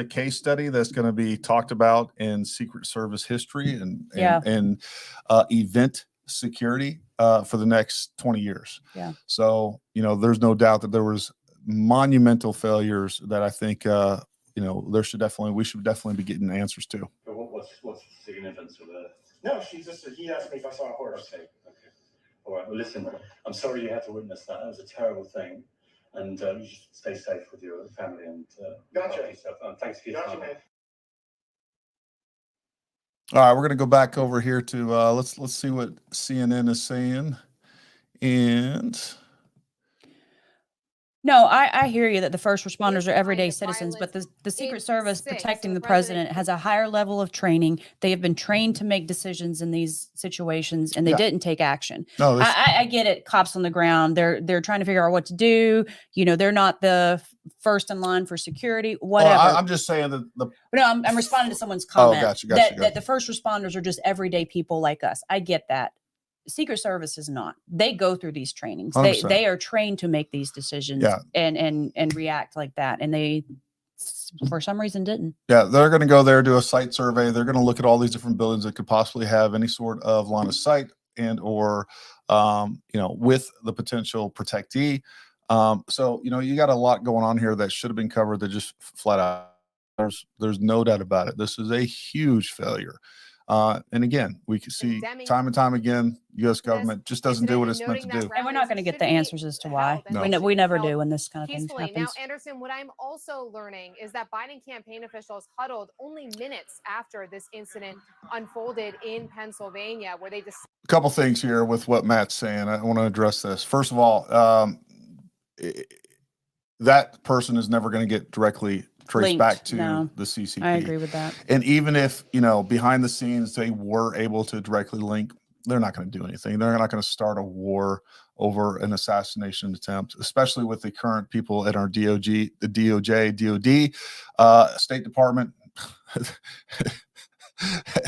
case study that's going to be talked about in Secret Service history and event security for the next 20 years. Yeah. So, there's no doubt that there was monumental failures that I think, we should definitely be getting answers to. But what's the significance of that? No, he asked me if I saw a horse. Okay. All right. Well, listen, I'm sorry you had to witness that. That was a terrible thing. And you should stay safe with your family and gotcha. Yourself. Thanks for your time. Man. All right, we're going to go back over here to let's see what CNN is saying. And no, I hear you that the first responders are everyday citizens, but the Secret Service protecting the president has a higher level of training. They have been trained to make decisions in these situations, and they didn't take action. No, I get it. Cops on the ground, they're trying to figure out what to do. They're not the first in line for security. Whatever. I'm just saying that I'm responding to someone's comment. Gotcha. That the first responders are just everyday people like us. I get that. Secret Service is not. They go through these trainings. 100%. They are trained to make these decisions and react like that. And for some reason didn't. Yeah, they're going to go there, do a site survey. They're going to look at all these different buildings that could possibly have any sort of line of sight and or, with the potential protectee. So, you got a lot going on here that should have been covered. That just flat out. There's no doubt about it. This is a huge failure. And again, we can see time and time again, U.S. government just doesn't do what it's meant to do. And we're not going to get the answers as to why. No. We never do when this kind of thing Peacefully. Now, happens. Anderson, what I'm also learning is that Biden campaign officials huddled only minutes after this incident unfolded in Pennsylvania, where they just. A couple things here with what Matt's saying. I want to address this. First of all, that person is never going to get directly traced Linked, back to no. the CCP. I agree with that. And even if, behind the scenes they were able to directly link, they're not going to do anything. They're not going to start a war over an assassination attempt, especially with the current people at our DOJ, DOD, State Department.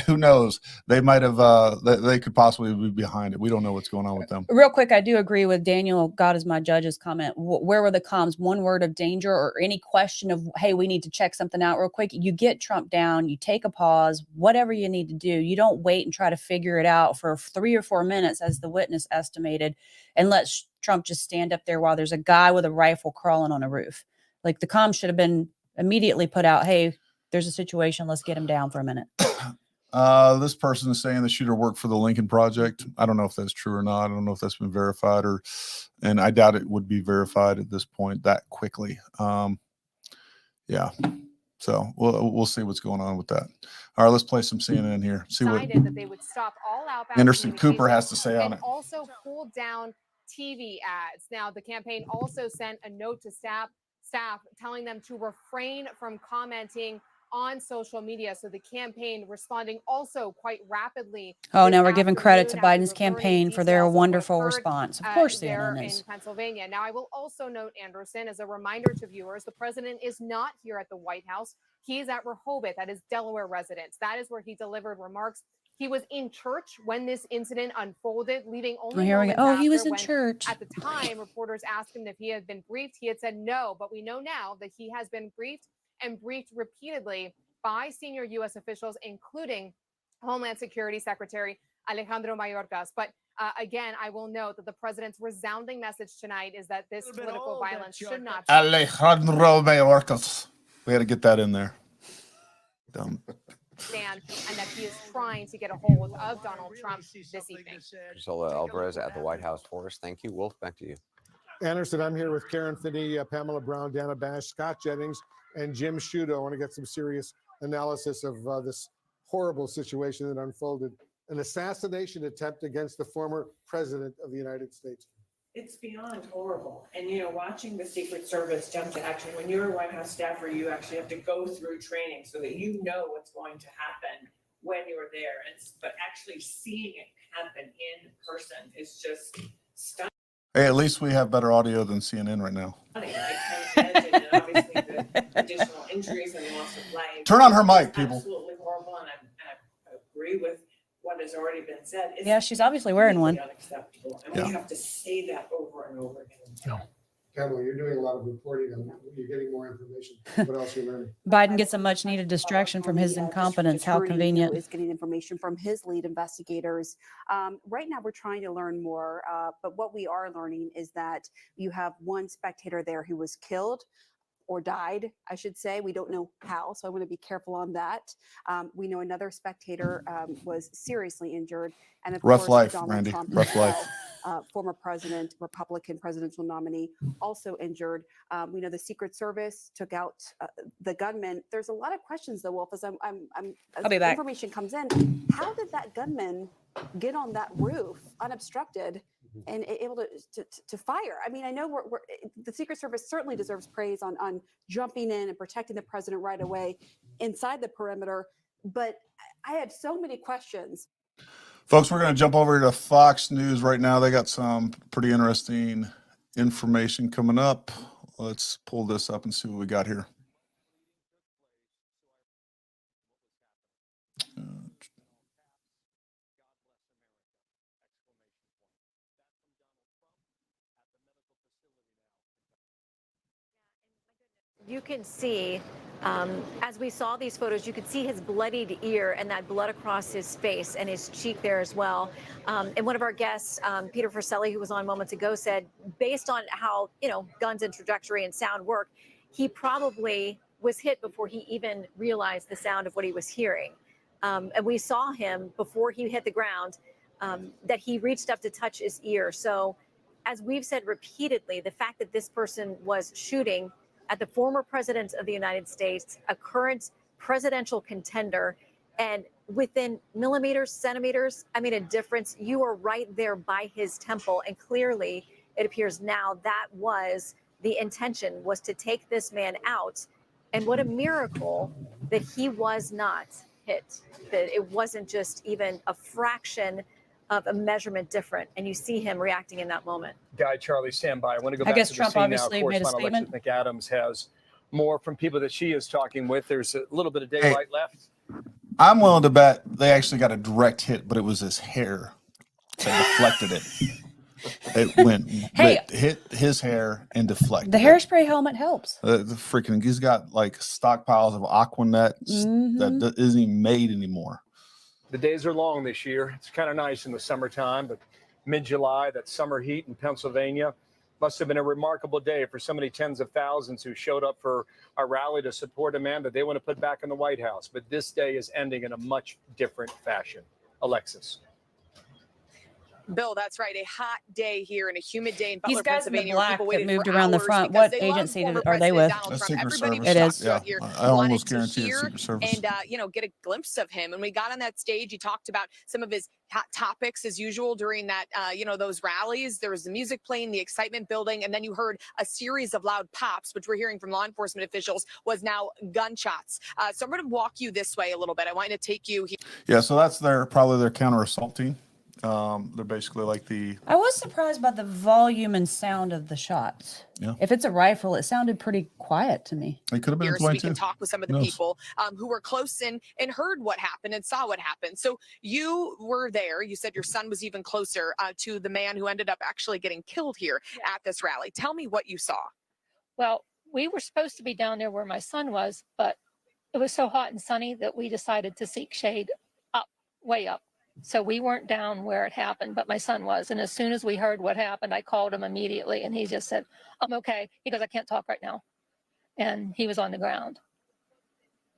Who knows? They might have, they could possibly be behind it. We don't know what's going on with them. Real quick, I do agree with Daniel, God is my judge's comment. Where were the comms? One word of danger or any question of, hey, we need to check something out real quick. You get Trump down, you take a pause, whatever you need to do. You don't wait and try to figure it out for 3 or 4 minutes, as the witness estimated, and let Trump just stand up there while there's a guy with a rifle crawling on a roof. Like, the comms should have been immediately put out, hey, there's a situation, let's get him down for a minute. This person is saying the shooter worked for the Lincoln Project. I don't know if that's true or not. I don't know if that's been verified and I doubt it would be verified at this point that quickly. Yeah. So we'll see what's going on with that. All right, let's play some CNN here. See what Decided that they would stop all outbound Anderson Cooper communications has to say on and it. also pulled down TV ads. Now, the campaign also sent a note to staff telling them to refrain from commenting on social media. So the campaign responding also quite rapidly. Oh, now we're giving credit to Biden's campaign for their wonderful occurred, response. Of course, there CNN in is. Pennsylvania. Now, I will also note, Anderson, as a reminder to viewers, the president is not here at the White House. He is at Rehoboth, at his Delaware residence. That is where he delivered remarks. He was in church when this incident unfolded, leaving only Here we go. moments Oh, he was after in when, church. At the time, reporters asked him if he had been briefed. He had said no, but we know now that he has been briefed and briefed repeatedly by senior U.S. officials, including Homeland Security Secretary Alejandro Mayorkas. But again, I will note that the president's resounding message tonight is that this political violence should not. Alejandro Mayorkas. We had to get that in there. Dumb. Stand, and that he is trying to get a hold of Donald Trump this evening. Priscilla Alvarez at the White House for us. Thank you. Wolf, back to you. Anderson, I'm here with Karen Finney, Pamela Brown, Dana Bash, Scott Jennings, and Jim Sciutto. I want to get some serious analysis of this horrible situation that unfolded. An assassination attempt against the former president of the United States. It's beyond horrible. And, watching the Secret Service jump to action, when you're a White House staffer, you actually have to go through training so that you know what's going to happen when you're there. But actually seeing it happen in person is just stunning. Hey, at least we have better audio than CNN right now. I can't imagine, and obviously the additional injuries and loss of life. Turn on her mic, people. Absolutely horrible, and I agree with what has already been said. It's Yeah, she's obviously wearing one. unacceptable, and Yeah. we have to say that over and over again. Pamela, you're doing a lot of reporting on that. You're getting more information. What else are you learning? Biden gets a much needed distraction from his incompetence. How convenient. Is getting information from his lead investigators. Right now, we're trying to learn more, but what we are learning is that you have one spectator there who was killed or died, I should say. We don't know how, so I want to be careful on that. We know another spectator was seriously injured. And of Rough course, life, Donald Randy. Trump Rough himself, life. Former president, Republican presidential nominee, also injured. We know the Secret Service took out the gunman. There's a lot of questions, though, Wolf, as I'll be back. information comes in. How did that gunman get on that roof unobstructed and able to fire? I mean, I know the Secret Service certainly deserves praise on jumping in and protecting the president right away inside the perimeter, but I have so many questions. Folks, we're going to jump over to Fox News right now. They got some pretty interesting information coming up. Let's pull this up and see what we got here. You can see As we saw these photos, you could see his bloodied ear and that blood across his face and his cheek there as well. And one of our guests, Peter Furselli, who was on moments ago, said, based on how, guns and trajectory and sound work, he probably was hit before he even realized the sound of what he was hearing. And we saw him before he hit the ground, that he reached up to touch his ear. So as we've said repeatedly, the fact that this person was shooting at the former president of the United States, a current presidential contender, and within millimeters, centimeters, a difference, you are right there by his temple. And clearly, it appears now that was the intention, was to take this man out. And what a miracle that he was not hit, that it wasn't just even a fraction of a measurement different. And you see him reacting in that moment. Guy Charlie, stand by. I want to go I back guess to the Trump scene now. obviously made a Correspondent statement. Alexis McAdams has more from people that she is talking with. There's a little bit of daylight left. I'm willing to bet they actually got a direct hit, but it was his hair that deflected it. It went, hit his hair and deflected. The hairspray helmet helps. The freaking, he's got like stockpiles of Aquanet that isn't even made anymore. The days are long this year. It's kind of nice in the summertime, but mid-July, that summer heat in Pennsylvania must have been a remarkable day for so many tens of thousands who showed up for a rally to support a man that they want to put back in the White House. But this day is ending in a much different fashion. Alexis. Bill, that's right. A hot day here and a humid day in These Butler, guys in the Pennsylvania. black where that people moved waited for around the hours front, because what they love agency former are they President with? Donald Trump. Secret Everybody was Service. shocked out here. I almost wanted to guarantee it's hear Secret Service. and get a glimpse of him. And we got on that stage, he talked about some of his hot topics as usual during that, those rallies. There was the music playing, the excitement building, and then you heard a series of loud pops, which we're hearing from law enforcement officials was now gunshots. So I'm going to walk you this way a little bit. I want to take you here. Yeah, so that's probably their counter assault team. They're basically like the. I was surprised by the volume and sound of the shots. Yeah. If it's a rifle, it sounded pretty quiet to me. It could have been Here a so we 22. can talk with some of the people who were close and heard what happened and saw what happened. So you were there. You said your son was even closer to the man who ended up actually getting killed here at this rally. Tell me what you saw. Well, we were supposed to be down there where my son was, but it was so hot and sunny that we decided to seek shade up, way up. So we weren't down where it happened, but my son was. And as soon as we heard what happened, I called him immediately and he just said, I'm okay. He goes, I can't talk right now. And he was on the ground.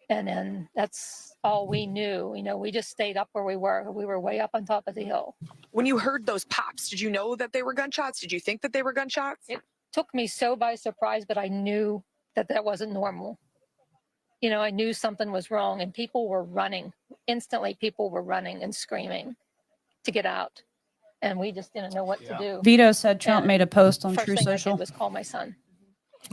And then that's all we knew. We just stayed up where we were. We were way up on top of the hill. When you heard those pops, did you know that they were gunshots? Did you think that they were gunshots? It took me so by surprise, but I knew that wasn't normal. I knew something was wrong and people were running. Instantly, people were running and screaming to get out. And we just didn't know what to do. Vito said Trump made a post on First True thing Social. I did was call my son.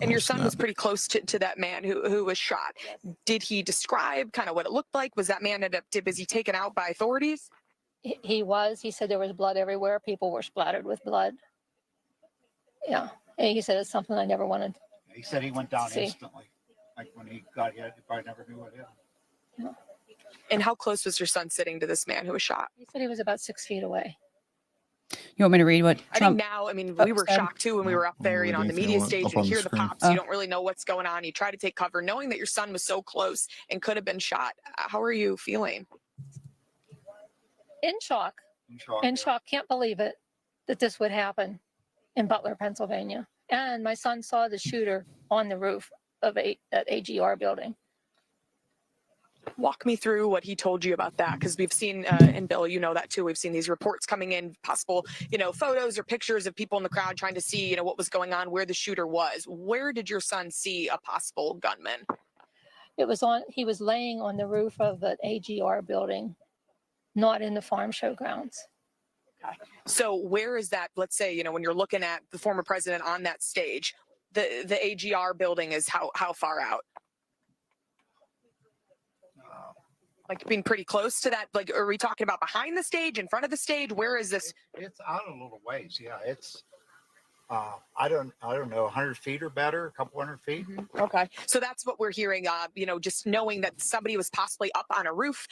And your son was pretty close to that man who was shot. Yes. Did he describe kind of what it looked like? Was that man was he taken out by authorities? He was. He said there was blood everywhere. People were splattered with blood. Yeah. And he said it's something I never wanted. He said he went down instantly. Like when he got hit, he probably never knew what hit him. Yeah. And how close was your son sitting to this man who was shot? He said he was about 6 feet away. You want me to read what Trump? I think now, we were shocked too when we were up there, on the media stage, and you hear the pops. You don't really know what's going on. You try to take cover, knowing that your son was so close and could have been shot. How are you feeling? In shock. In shock. Can't believe it that this would happen in Butler, Pennsylvania. And my son saw the shooter on the roof of that AGR building. Walk me through what he told you about that, because we've seen, and Bill, you know that too, we've seen these reports coming in, possible, photos or pictures of people in the crowd trying to see, what was going on, where the shooter was. Where did your son see a possible gunman? He was laying on the roof of an AGR building, not in the farm show grounds. Okay. So where is that, let's say, when you're looking at the former president on that stage, the AGR building is how far out? Like being pretty close to that? Like, are we talking about behind the stage, in front of the stage? Where is this? It's out a little ways. Yeah, it's, I don't know, 100 feet or better, a couple hundred feet. Mm-hmm. Okay. So that's what we're hearing, just knowing that somebody was possibly up on a roof.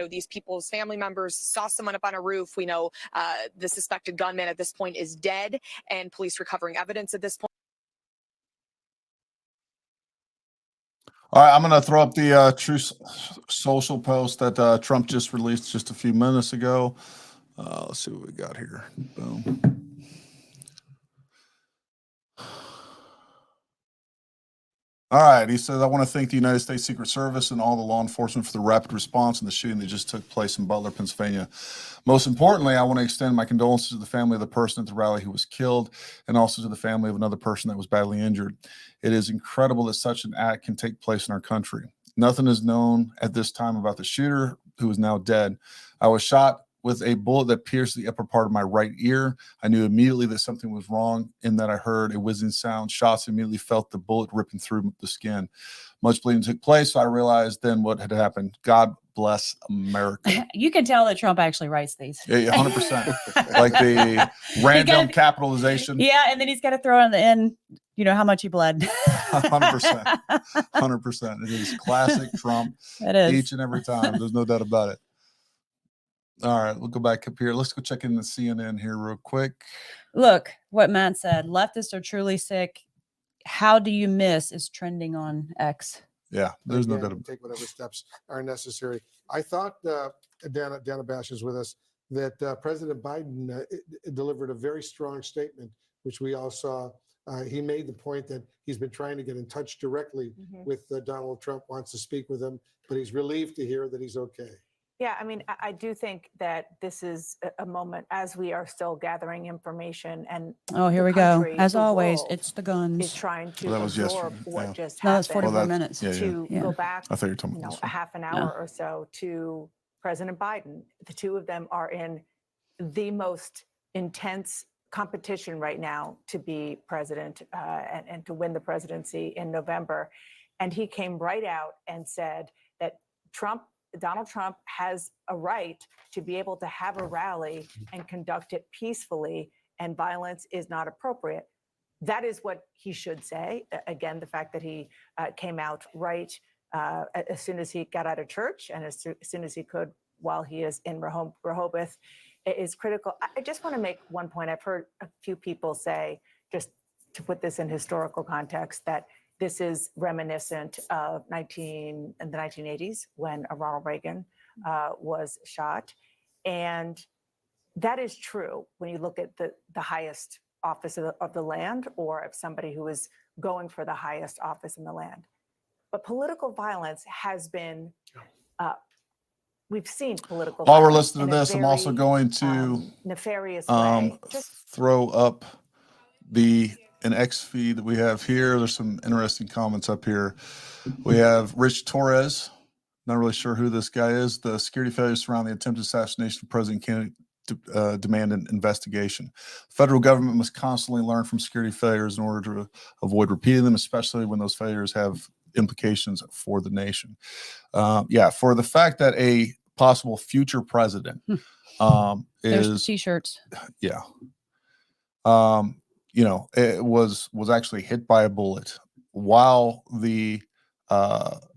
These people's family members saw someone up on a roof. We know the suspected gunman at this point is dead, and police recovering evidence at this point. All right, I'm going to throw up the Social post that Trump just released just a few minutes ago. Let's see what we got here. Boom. All right, he says, I want to thank the United States Secret Service and all the law enforcement for the rapid response in the shooting that just took place in Butler, Pennsylvania. Most importantly, I want to extend my condolences to the family of the person at the rally who was killed and also to the family of another person that was badly injured. It is incredible that such an act can take place in our country. Nothing is known at this time about the shooter, who is now dead. I was shot with a bullet that pierced the upper part of my right ear. I knew immediately that something was wrong in that I heard a whizzing sound. Shots immediately felt the bullet ripping through the skin. Much bleeding took place, so I realized then what had happened. God bless America. You can tell that Trump actually writes these. Yeah, 100%. Like the random capitalization. Yeah, and then he's got to throw in the end, you know, how much he bled. 100%. 100%. It is classic Trump. It is. Each and every time. There's no doubt about it. All right, we'll go back up here. Let's go check in the CNN here real quick. Look, what Matt said, leftists are truly sick. How do you miss is trending on X. Yeah, there's no doubt. Take whatever steps are necessary. I thought, Dana Bash is with us, that President Biden delivered a very strong statement, which we all saw. He made the point that he's been trying to get in touch directly with Donald Trump, wants to speak with him, but he's relieved to hear that he's okay. Yeah, I mean, I do think that this is a moment as we are still gathering information and here we go. As always, it's the guns. Is trying to Well, that was absorb yesterday. what Yeah. just No, that's happened. 44 minutes. To go back, I thought you were talking about this a one. half an hour or so to President Biden. The two of them are in the most intense competition right now to be president and to win the presidency in November. And he came right out and said that Donald Trump has a right to be able to have a rally and conduct it peacefully, and violence is not appropriate. That is what he should say. Again, the fact that he came out right as soon as he got out of church and as soon as he could while he is in Rehoboth is critical. I just want to make one point. I've heard a few people say, just to put this in historical context, that this is reminiscent of the 1980s when Ronald Reagan was shot. And that is true when you look at the highest office of the land, or of somebody who is going for the highest office in the land. But political violence has been, we've seen political While we're violence listening in to a this, I'm very, also going to nefarious way. throw up an X feed that we have here. There's some interesting comments up here. We have Rich Torres. Not really sure who this guy is. The security failures surround the attempted assassination of President Kennedy demand an investigation. The federal government must constantly learn from security failures in order to avoid repeating them, especially when those failures have implications for the nation. For the fact that a possible future president There's the is t-shirts. Yeah. It was actually hit by a bullet while the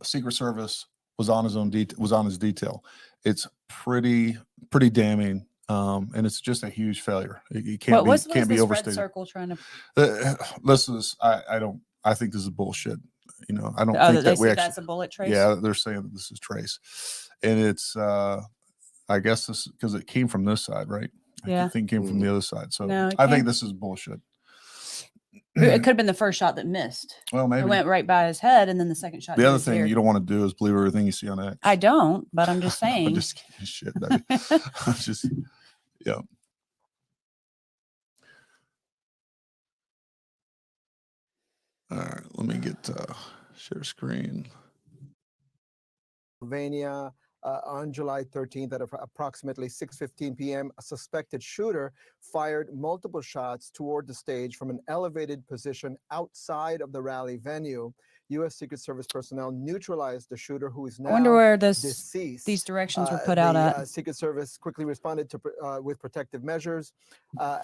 Secret Service was on his detail. It's pretty damning, and it's just a huge failure. It can't be overstated. Red circle trying to? This is I think this is bullshit. I don't think that we actually. That's a bullet trace. Yeah, they're saying that this is trace, and it's I guess this because it came from this side, right? Yeah. I think it came from the other side. So No, I think this is bullshit. It could have been the first shot that missed. Well, maybe it went right by his head, and then the second shot. The other thing you don't want to do is believe everything you see on X. I don't, but I'm just saying. I'm just kidding, shit, baby. I'm just, yeah. All right, let me get share screen. Pennsylvania. On July 13th at approximately 6:15 p.m., a suspected shooter fired multiple shots toward the stage from an elevated position outside of the rally venue. U.S. Secret Service personnel neutralized the shooter, who is now I wonder where deceased. These directions were put out at. Secret Service quickly responded with protective measures,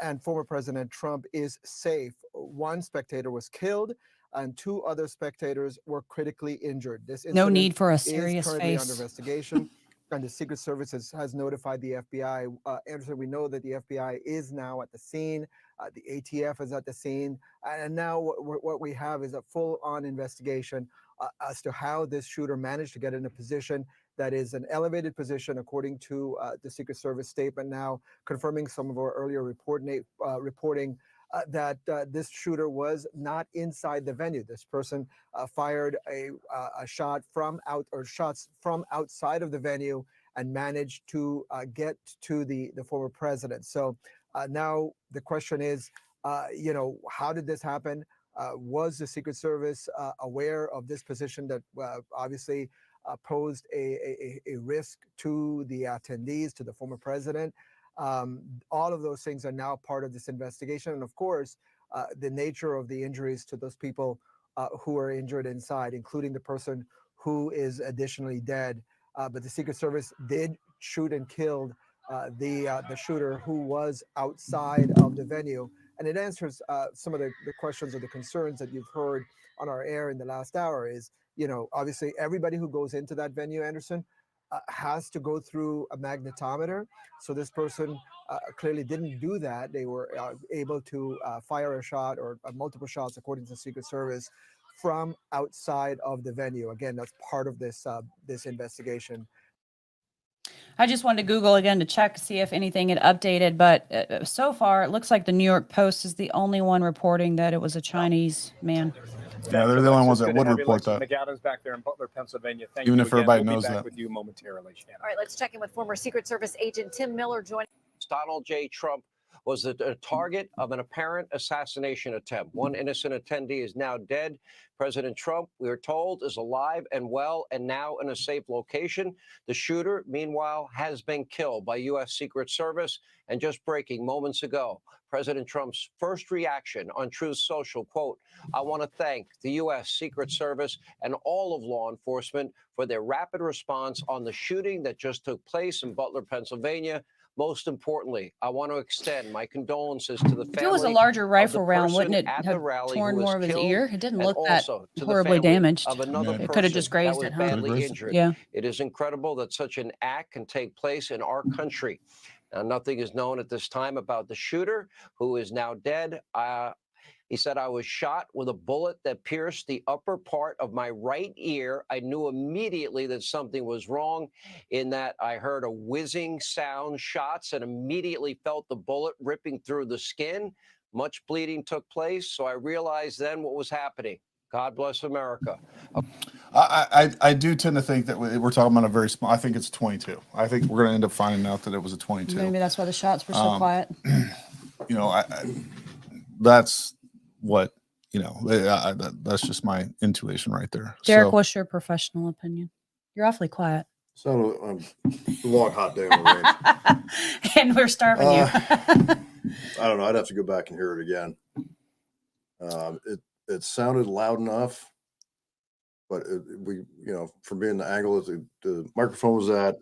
and former President Trump is safe. One spectator was killed, and two other spectators were critically injured. This no need for a is serious currently face. under investigation. and the Secret Service has notified the FBI. Anderson, we know that the FBI is now at the scene. The ATF is at the scene. And now what we have is a full-on investigation as to how this shooter managed to get in a position that is an elevated position, according to the Secret Service statement now, confirming some of our earlier reporting that this shooter was not inside the venue. This person fired a shot shots from outside of the venue and managed to get to the former president. So now the question is, how did this happen? Was the Secret Service aware of this position that obviously posed a risk to the attendees, to the former president? All of those things are now part of this investigation. And of course, the nature of the injuries to those people who are injured inside, including the person who is additionally dead. But the Secret Service did shoot and killed the shooter who was outside of the venue. And it answers some of the questions or the concerns that you've heard on our air in the last hour is, obviously everybody who goes into that venue, Anderson, has to go through a magnetometer. So this person clearly didn't do that. They were able to fire a shot or multiple shots, according to the Secret Service, from outside of the venue. Again, that's part of this this investigation. I just wanted to Google again to check to see if anything had updated, but so far it looks like the New York Post is the only one reporting that it was a Chinese man. Yeah, they're the only ones that would report that. McAdams back there in Butler, Pennsylvania. Thank Even you if again. everybody We'll knows be back that. with you momentarily, Shannon. All right, let's check in with former Secret Service agent Tim Miller joining. Donald J. Trump was the target of an apparent assassination attempt. One innocent attendee is now dead. President Trump, we are told, is alive and well and now in a safe location. The shooter, meanwhile, has been killed by U.S. Secret Service. And just breaking moments ago, President Trump's first reaction on Truth Social, quote, I want to thank the U.S. Secret Service and all of law enforcement for their rapid response on the shooting that just took place in Butler, Pennsylvania. Most importantly, I want to extend my condolences to the family. If it was a larger rifle round, wouldn't it at have the rally torn who was more of his killed, ear? It didn't and look that also to the horribly family damaged. of another It could have just person that grazed was it, huh? badly injured. Yeah. It is incredible that such an act can take place in our country. Now, nothing is known at this time about the shooter, who is now dead. He said, I was shot with a bullet that pierced the upper part of my right ear. I knew immediately that something was wrong in that I heard a whizzing sound, shots, and immediately felt the bullet ripping through the skin. Much bleeding took place, so I realized then what was happening. God bless America. I do tend to think that we're talking about a very small. I think it's 22. I think we're going to end up finding out that it was a 22. Maybe that's why the shots were so quiet. That's what that's just my intuition right there. Derek, what's your professional opinion? You're awfully quiet. So a long hot day on the range. And we're starving you. I don't know. I'd have to go back and hear it again. It sounded loud enough, but from being the angle that the microphone was at,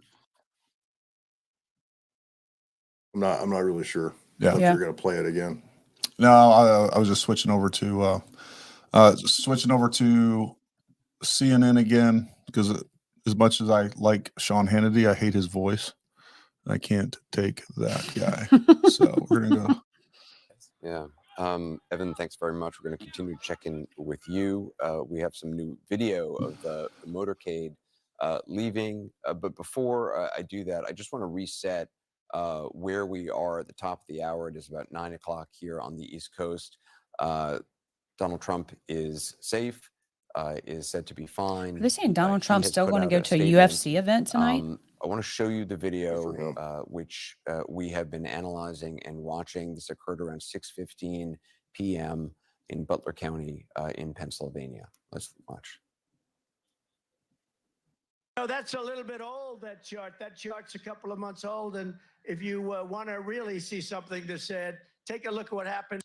I'm not really sure. Yeah. If you're going to play it again. No, I was just switching over to CNN again, because as much as I like Sean Hannity, I hate his voice. I can't take that guy. So we're gonna go. Yeah. Evan, thanks very much. We're going to continue to check in with you. We have some new video of the motorcade leaving. But before I do that, I just want to reset where we are at the top of the hour. It is about 9 o'clock here on the East Coast. Donald Trump is safe, is said to be fine. Are they saying Donald He Trump's has still put going to out go a to a statement. UFC event tonight? I want to show you the video, which we have been analyzing and watching. This occurred around 6:15 p.m. in Butler County in Pennsylvania. Let's watch. No, that's a little bit old, that chart. That chart's a couple of months old. And if you want to really see something that said, take a look at what happened.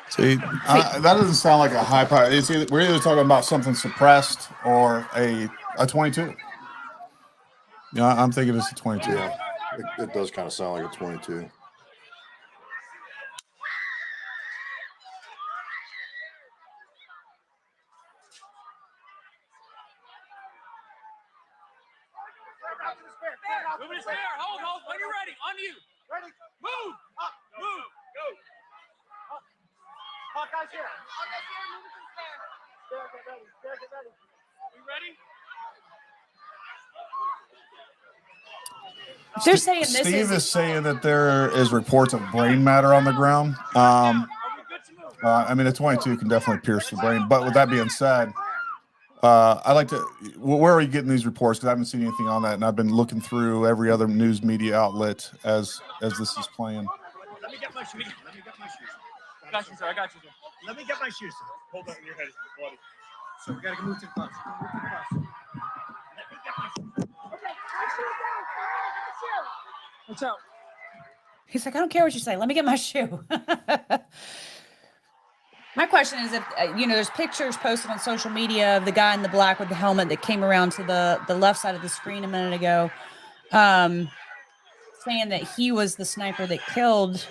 See, that doesn't sound like a high power. We're either talking about something suppressed or a 22. Yeah, I'm thinking it's a 22. Yeah, it does kind of sound like a 22. Moving his hair. Hold. When you're ready. On you. Ready. Move. Up. Move. Go. Up. Hawkeye's here. Hawkeye's here. Moving to the stand. There, get ready. There, get ready. We ready? They're saying this Steve is saying that there is reports of brain matter on the ground. I mean, a 22 can definitely pierce the brain. But with that being said, I like to. Where are you getting these reports? Because I haven't seen anything on that, and I've been looking through every other news media outlet as this is playing. Let me get my shoes. Let me get my shoes. I got you, sir. I got you, sir. Let me get my shoes, sir. Hold on, you're headed, buddy. So we gotta move to the bus. Move to the bus. Let me get my shoes. Okay, my shoes down. What's up? He's like, I don't care what you say. Let me get my shoe. My question is, if there's pictures posted on social media of the guy in the black with the helmet that came around to the left side of the screen a minute ago, saying that he was the sniper that killed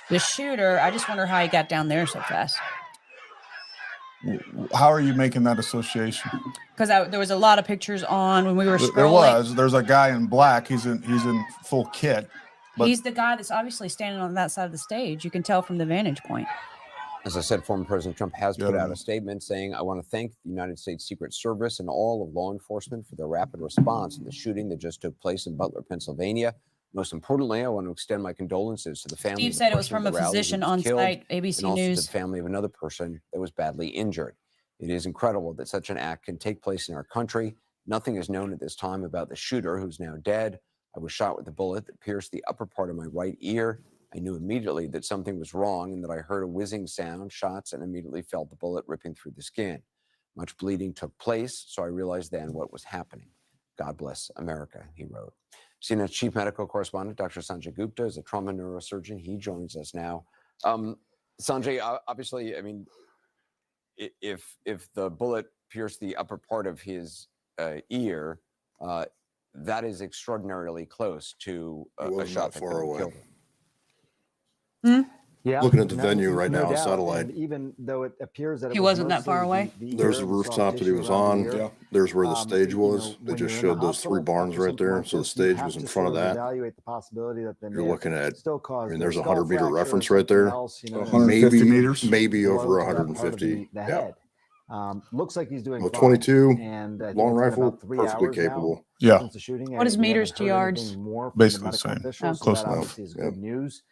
the shooter. I just wonder how he got down there so fast. How are you making that association? Because there was a lot of pictures on when we were scrolling. There's a guy in black. He's in full kit. But He's the guy that's obviously standing on that side of the stage. You can tell from the vantage point. As I said, former President Trump has put out a statement saying, I want to thank the United States Secret Service and all of law enforcement for their rapid response in the shooting that just took place in Butler, Pennsylvania. Most importantly, I want to extend my condolences to the family. Steve said it was from a physician on site, ABC and also News. to the family of another person that was badly injured. It is incredible that such an act can take place in our country. Nothing is known at this time about the shooter, who's now dead. I was shot with a bullet that pierced the upper part of my right ear. I knew immediately that something was wrong and that I heard a whizzing sound, shots, and immediately felt the bullet ripping through the skin. Much bleeding took place, so I realized then what was happening. God bless America, he wrote. CNN's chief medical correspondent, Dr. Sanjay Gupta, is a trauma neurosurgeon. He joins us now. Sanjay, obviously, I mean, if the bullet pierced the upper part of his ear, that is extraordinarily close to a shot that far away. killed him. Yeah, looking at the venue right now on doubt. satellite. And even though it appears that He wasn't that far mostly away? There's ear, the soft rooftop that he tissue was around the on. ear. There's where the stage was. They when just you're in showed the those three hospital barns for right something there. like So the this, you stage have was in to front of sort that. Evaluate the possibility that they You're may looking at, still cause I mean, there's a skull 100-meter fracture or reference right something there. else, you know, 150 meters, maybe blow over to that part of 150. the Yeah. head. Looks like he's doing Well, fine. 22 and I think long it's been rifle, about 3 perfectly hours capable. now Yeah. since the shooting. What is and we meters haven't to heard yards? anything more from Basically the the medical same. officials, so Close that enough. obviously is Yeah. good news.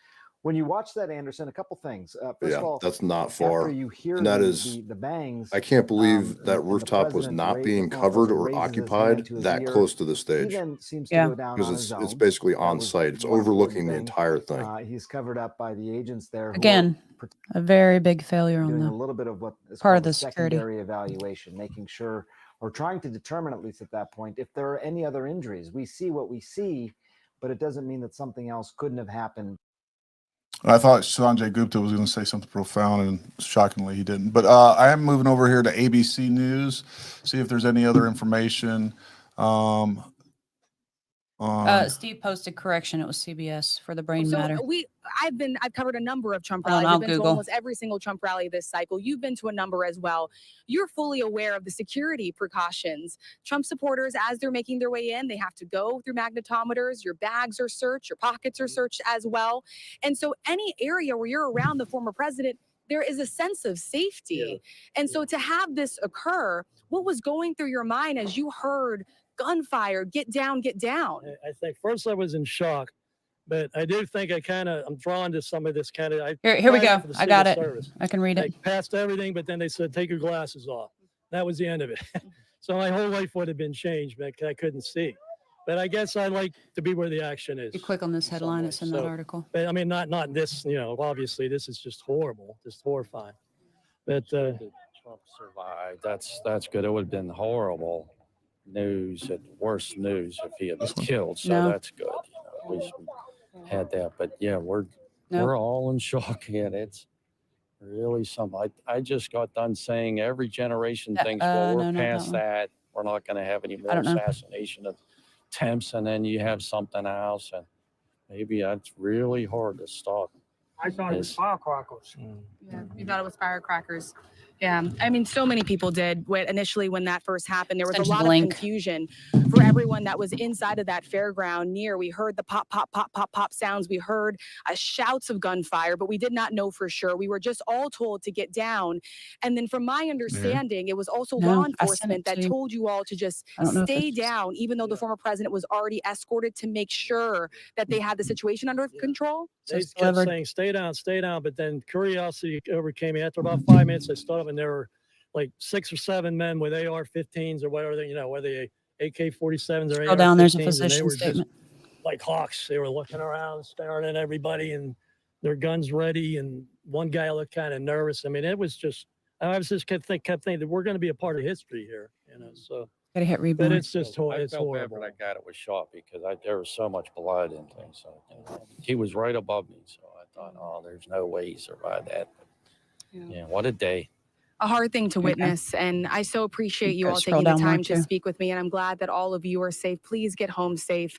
When you watch that, Anderson, a couple things. First Yeah, of all, that's not after far. you hear And that is, the bangs, I can't believe that and the rooftop was president not being the former covered president or raises his hand occupied to his that ear, close to the he stage. then seems to Yeah. go down on Because his it's own. basically That on was site. It's one important overlooking the thing. entire thing. He's covered up by the agents there. Who Again, are a very big failure on doing a the little bit of what is part called of the the security. secondary evaluation, making sure or trying to determine, at least at that point, if there are any other injuries. We see what we see, but it doesn't mean that something else couldn't have happened. I thought Sanjay Gupta was going to say something profound, and shockingly he didn't. But I am moving over here to ABC News, see if there's any other information. Steve posted correction. It was CBS for the brain So matter. I've covered a number of Trump Hold on, rallies. I'll I've been to Google. almost every single Trump rally this cycle. You've been to a number as well. You're fully aware of the security precautions. Trump supporters, as they're making their way in, they have to go through magnetometers. Your bags are searched, your pockets are searched as well. And so any area where you're around the former president, there is a sense of safety. And so to have this occur, what was going through your mind as you heard gunfire, get down, get down? I think first I was in shock, but I do think I'm drawn to some of this kind of. Here we go. I got it. I can read it. I passed everything, but then they said, take your glasses off. That was the end of it. So my whole life would have been changed, but I couldn't see. But I guess I like to be where the action is. You click on this headline, it's in that So, article. But I mean, not this, obviously this is just horrible, just horrifying. But Trump survived. That's good. It would have been horrible news, worse news if he had been killed. So No. that's good. At least we had that. But yeah, we're all in shock. Yeah, it's really something. I just got done saying every generation thinks, well, we're past that. We're not going to have any more assassination attempts, and then you have something else, and maybe that's really hard to stop. I thought it was firecrackers. Yeah, you thought it was firecrackers. Yeah, I mean, so many people did. Initially, when that first happened, there was a Send you lot the of link. confusion for everyone that was inside of that fairground near. We heard the pop, pop, pop, pop, pop sounds. We heard shouts of gunfire, but we did not know for sure. We were just all told to get down. And then from my understanding, it was also No, law I sent it enforcement that to you. told you all to just I don't know if stay it's- down, even though the former president was already escorted to make sure that they had the situation under control. They it's kept delivered. saying, stay down. But then curiosity overcame me. After about 5 minutes, I stood up and there were like 6 or 7 men with AR-15s or whatever, whether they AK-47s or Scroll down, there's a AR-15s, and they position were statement. just like hawks. They were looking around, staring at everybody, and their guns ready. And one guy looked kind of nervous. I mean, it was just, I was just kept thinking that we're going to be a part of history here, So. Gotta hit But reborn. it's just I it's felt horrible. bad for that guy that was shot because there was so much blood and things. So he was right above me. So I thought, oh, there's no way he survived that. But, yeah, what a day. A hard thing to witness, and I so appreciate you Gotta all scroll taking the down more, time to too. speak with me, and I'm glad that all of you are safe. Please get home safe.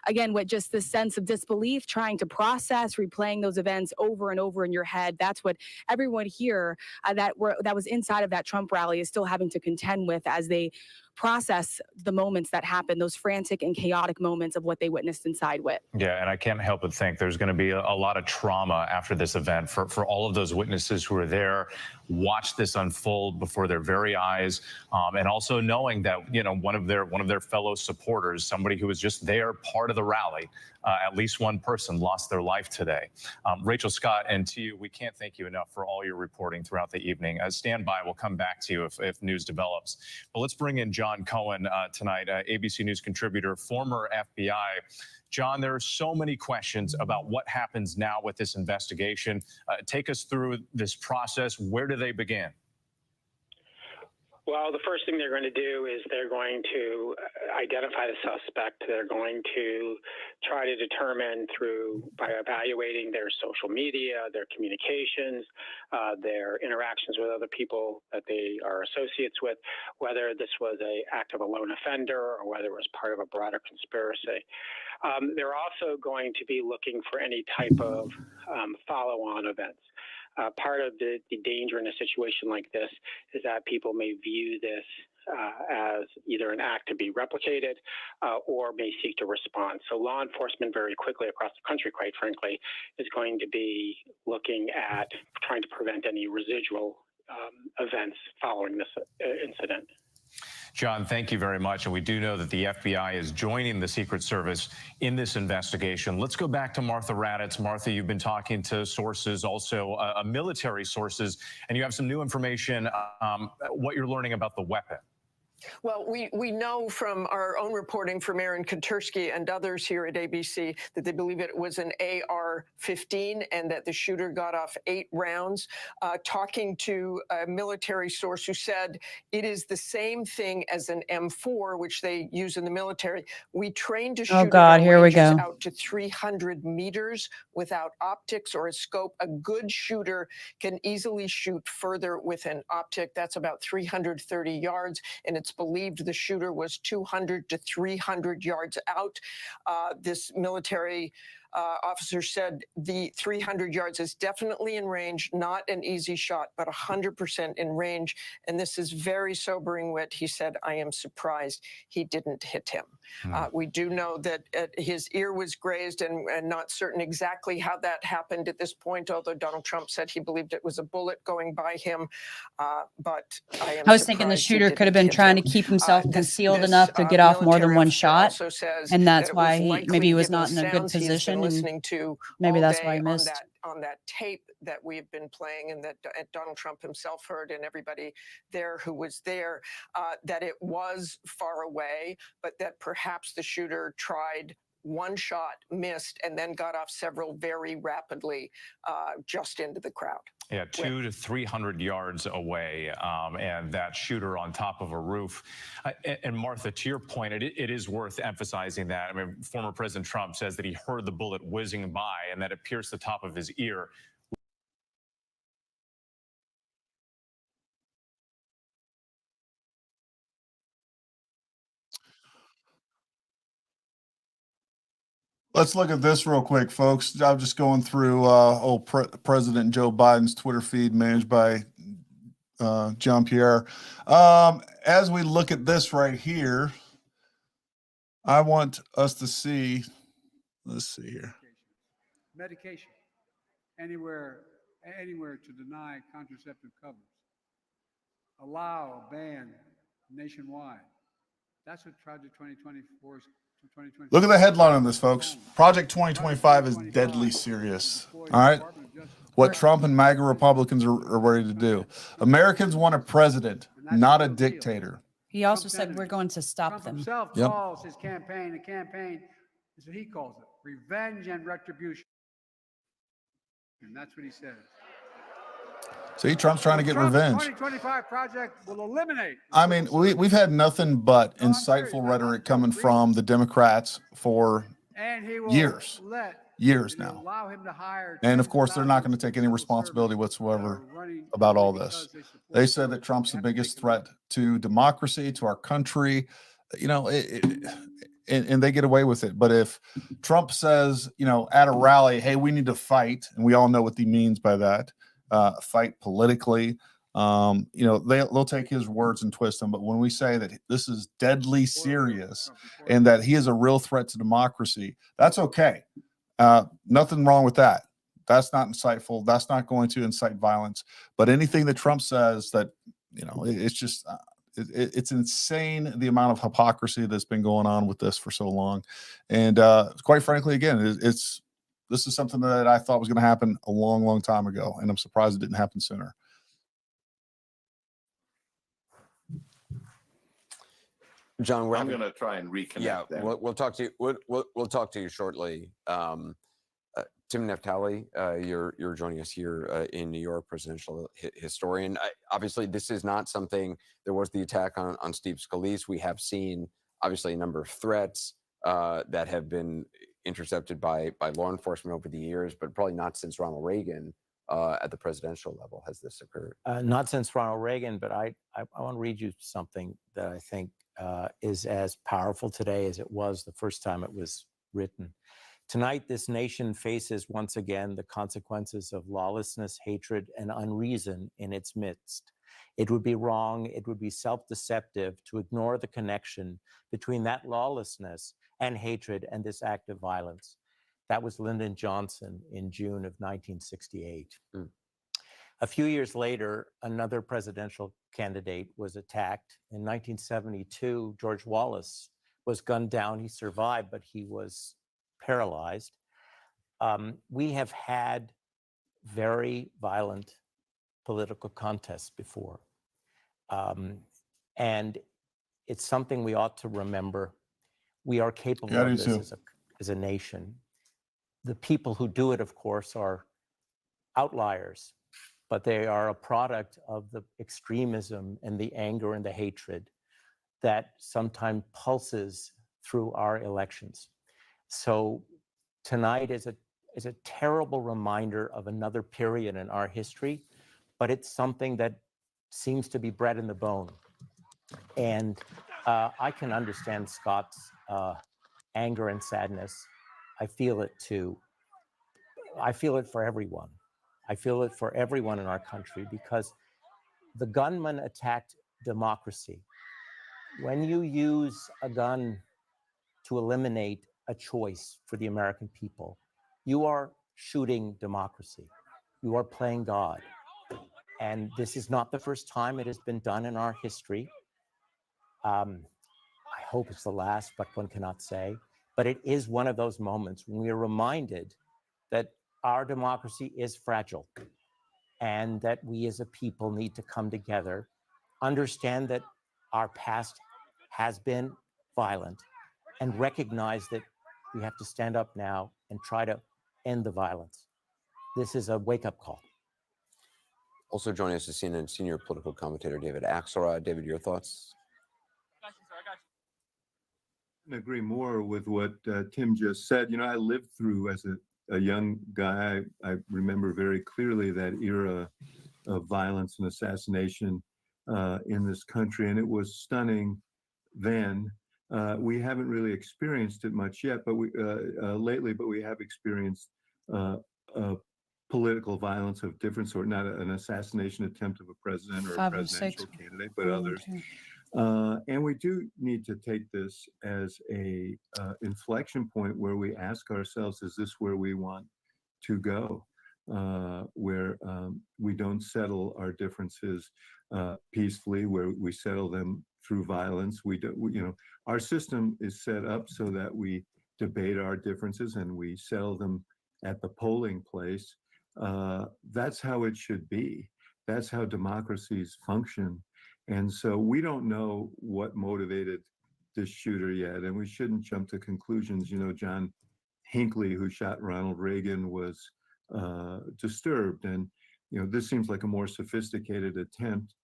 Again, with just this sense of disbelief, trying to process, replaying those events over and over in your head, that's what everyone here that was inside of that Trump rally is still having to contend with as they process the moments that happened, those frantic and chaotic moments of what they witnessed inside Wit. Yeah, and I can't help but think there's going to be a lot of trauma after this event for all of those witnesses who were there, watched this unfold before their very eyes, and also knowing that one of their fellow supporters, somebody who was just there, part of the rally, at least one person lost their life today. Rachel Scott, and to you, we can't thank you enough for all your reporting throughout the evening. Stand by, we'll come back to you if news develops. But let's bring in John Cohen tonight, ABC News contributor, former FBI. John, there are so many questions about what happens now with this investigation. Take us through this process. Where do they begin? Well, the first thing they're going to do is they're going to identify the suspect. They're going to try to determine by evaluating their social media, their communications, their interactions with other people that they are associates with, whether this was an act of a lone offender or whether it was part of a broader conspiracy. They're also going to be looking for any type of follow-on events. Part of the danger in a situation like this is that people may view this as either an act to be replicated or may seek to respond. So law enforcement very quickly across the country, quite frankly, is going to be looking at trying to prevent any residual events following this incident. John, thank you very much. And we do know that the FBI is joining the Secret Service in this investigation. Let's go back to Martha Raddatz. Martha, you've been talking to sources, also military sources, and you have some new information, what you're learning about the weapon. Well, we know from our own reporting from Aaron Katersky and others here at ABC that they believe it was an AR-15 and that the shooter got off 8 rounds. Talking to a military source who said it is the same thing as an M4, which they use in the military. We trained to shoot here we go. out to 300 meters without optics or a scope. A good shooter can easily shoot further with an optic. That's about 330 yards, and it's believed the shooter was 200 to 300 yards out. This military officer said the 300 yards is definitely in range, not an easy shot, but 100% in range. And this is very sobering, Whit. He said, I am surprised he didn't hit him. We do know that his ear was grazed and not certain exactly how that happened at this point, although Donald Trump said he believed it was a bullet going by him. But I was thinking the shooter could have been trying to keep himself concealed enough to get off more than one shot. And that's why maybe he was not in a good position. Listening to maybe that's why he missed. On that tape that we've been playing and that Donald Trump himself heard and everybody there who was there, that it was far away, but that perhaps the shooter tried one shot, missed, and then got off several very rapidly just into the crowd. Yeah, 200 to 300 yards away, and that shooter on top of a roof. And Martha, to your point, it is worth emphasizing that. I mean, former President Trump says that he heard the bullet whizzing by and that it pierced the top of his ear. Let's look at this real quick, folks. I'm just going through President Joe Biden's Twitter feed managed by Jean-Pierre. As we look at this right here, I want us to see, let's see here. Medication, anywhere to deny contraceptive covers. Allow a ban nationwide. That's what Project 2024 is. Look at the headline on this, folks. Project 2025 is deadly serious. All right. What Trump and MAGA Republicans are ready to do. Americans want a president, not a dictator. He also said we're going to stop Trump them. himself Yep. calls his campaign, a campaign is what he calls it, revenge and retribution. And that's what he says. See, Trump's trying to get Trump's revenge. 2025 project will eliminate. I mean, we've had nothing but insightful rhetoric coming from the Democrats for And he will years now. allow him to hire. And of course, they're not going to take any responsibility whatsoever about all this. They said that Trump's the biggest threat to democracy, to our country, you know, and they get away with it. But if Trump says, you know, at a rally, hey, we need to fight, and we all know what he means by that, fight politically, you know, they'll take his words and twist them. But when we say that this is deadly serious and that he is a real threat to democracy, that's okay. Nothing wrong with that. That's not insightful. That's not going to incite violence. But anything that Trump says that, you know, it's just, it's insane the amount of hypocrisy that's been going on with this for so long. And quite frankly, again, this is something that I thought was going to happen a long, long time ago. And I'm surprised it didn't happen sooner. John, I'm going to try and reconnect. Yeah, them. we'll talk to you. We'll talk to you shortly. Tim Naftali, you're joining us here in New York, presidential historian. Obviously, this is not something. There was the attack on Steve Scalise. We have seen obviously a number of threats that have been intercepted by law enforcement over the years, but probably not since Ronald Reagan at the presidential level has this occurred. Not since Ronald Reagan, but I want to read you something that I think is as powerful today as it was the first time it was written. Tonight, this nation faces once again the consequences of lawlessness, hatred, and unreason in its midst. It would be wrong, it would be self-deceptive to ignore the connection between that lawlessness and hatred and this act of violence. That was Lyndon Johnson in June of 1968. A few years later, another presidential candidate was attacked. In 1972, George Wallace was gunned down. He survived, but he was paralyzed. We have had very violent political contests before. And it's something we ought to remember. We are capable of this as a nation. The people who do it, of course, are outliers, but they are a product of the extremism and the anger and the hatred that sometimes pulses through our elections. So tonight is a terrible reminder of another period in our history, but it's something that seems to be bred in the bone. And I can understand Scott's anger and sadness. I feel it too. I feel it for everyone. I feel it for everyone in our country because the gunman attacked democracy. When you use a gun to eliminate a choice for the American people, you are shooting democracy. You are playing God. And this is not the first time it has been done in our history. I hope it's the last, but one cannot say. But it is one of those moments when we are reminded that our democracy is fragile and that we as a people need to come together, understand that our past has been violent, and recognize that we have to stand up now and try to end the violence. This is a wake-up call. Also joining us is CNN senior political commentator David Axelrod. David, your thoughts? I agree more with what Tim just said. You know, I lived through as a young guy. I remember very clearly that era of violence and assassination in this country, and it was stunning then. We haven't really experienced it much yet, but lately, but we have experienced political violence of different sort, not an assassination attempt of a president or a 5 and 6. presidential candidate, but 1 and others. 2. And we do need to take this as a inflection point where we ask ourselves, is this where we want to go? Where we don't settle our differences peacefully, where we settle them through violence. Our system is set up so that we debate our differences and we settle them at the polling place. That's how it should be. That's how democracies function. And so we don't know what motivated this shooter yet, and we shouldn't jump to conclusions. John Hinckley, who shot Ronald Reagan, was disturbed, and this seems like a more sophisticated attempt.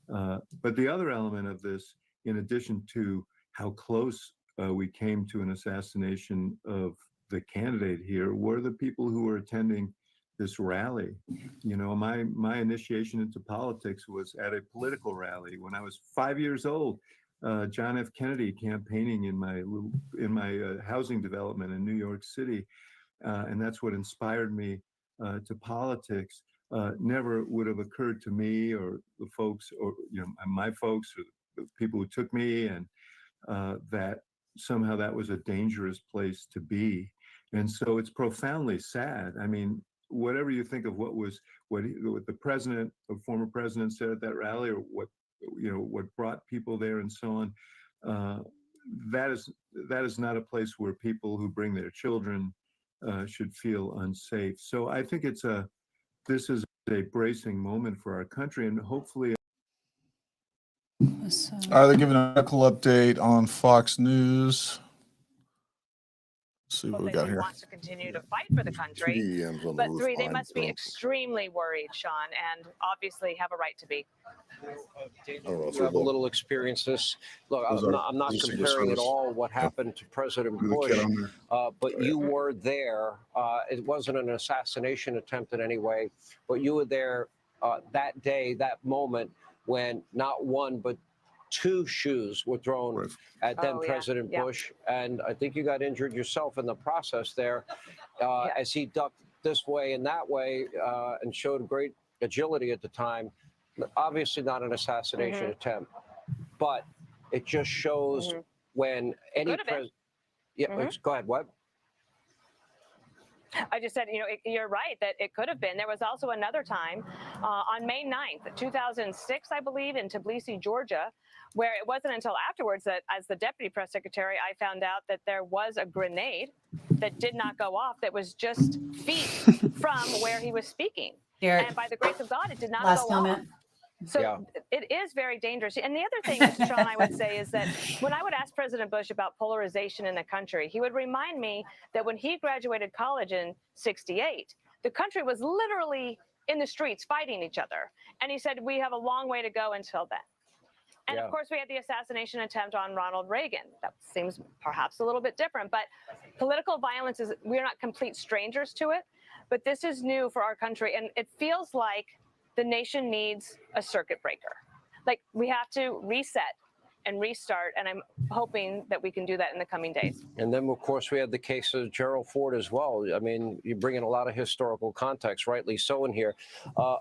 But the other element of this, in addition to how close we came to an assassination of the candidate here, were the people who were attending this rally. My initiation into politics was at a political rally when I was 5 years old. John F. Kennedy campaigning in my housing development in New York City, and that's what inspired me to politics. Never would have occurred to me or the folks, or my folks, or the people who took me, and that somehow that was a dangerous place to be. And so it's profoundly sad. I mean, whatever you think of what the president or former president said at that rally, or what brought people there and so on, that is not a place where people who bring their children should feel unsafe. So I think this is a bracing moment for our country, and hopefully. They're giving a medical update on Fox News. Let's see what we got here. Wants to continue to fight for the country, but 3, they must be extremely worried, Sean, and obviously have a right to be. You have a little experience this. Look, I'm not comparing at all what happened to President Bush, but you were there. It wasn't an assassination attempt in any way, but you were there that day, that moment when not one but 2 shoes were thrown at then President Bush, and I think you got injured yourself in the process there, as he ducked this way and that way, and showed great agility at the time. Obviously not an assassination attempt, but it just shows when any president. Go ahead. What? I just said, you're right that it could have been. There was also another time on May 9th, 2006, I believe, in Tbilisi, Georgia, where it wasn't until afterwards that, as the deputy press secretary, I found out that there was a grenade that did not go off, that was just feet from where he was speaking. And by the grace of God, it did not go off. So it is very dangerous. And the other thing, Sean, I would say is that when I would ask President Bush about polarization in the country, he would remind me that when he graduated college in '68, the country was literally in the streets fighting each other. And he said, we have a long way to go until then. And of course, we had the assassination attempt on Ronald Reagan. That seems perhaps a little bit different, but political violence is, we're not complete strangers to it, but this is new for our country. And it feels like the nation needs a circuit breaker. Like, we have to reset and restart, and I'm hoping that we can do that in the coming days. And then, of course, we had the case of Gerald Ford as well. I mean, you bring in a lot of historical context, rightly so, in here.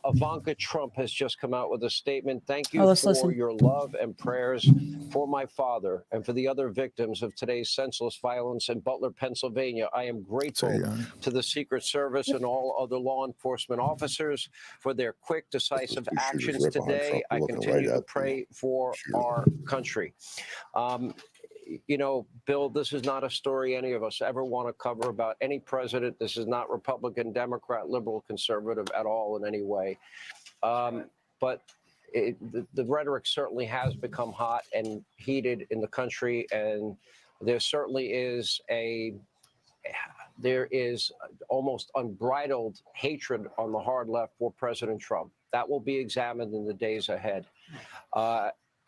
Ivanka Trump has just come out with a statement. Thank you for your love and prayers for my father and for the other victims of today's senseless violence in Butler, Pennsylvania. I am grateful to the Secret Service and all other law enforcement officers for their quick, decisive actions today. I continue to pray for our country. Bill, this is not a story any of us ever want to cover about any president. This is not Republican, Democrat, liberal, conservative at all in any way. But the rhetoric certainly has become hot and heated in the country, and there certainly is almost unbridled hatred on the hard left for President Trump. That will be examined in the days ahead.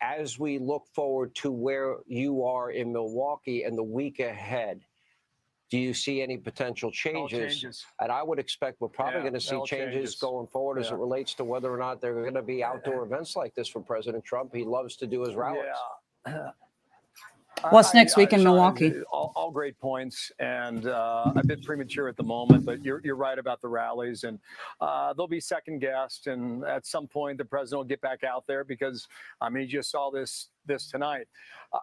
As we look forward to where you are in Milwaukee and the week ahead, do you see any potential changes? And I would expect we're probably going to see changes going forward as it relates to whether or not there are going to be outdoor events like this for President Trump. He loves to do his rallies. What's next week in Milwaukee? All great points, and a bit premature at the moment, but you're right about the rallies, and they'll be second guessed, and at some point the president will get back out there because I mean, you just saw this tonight.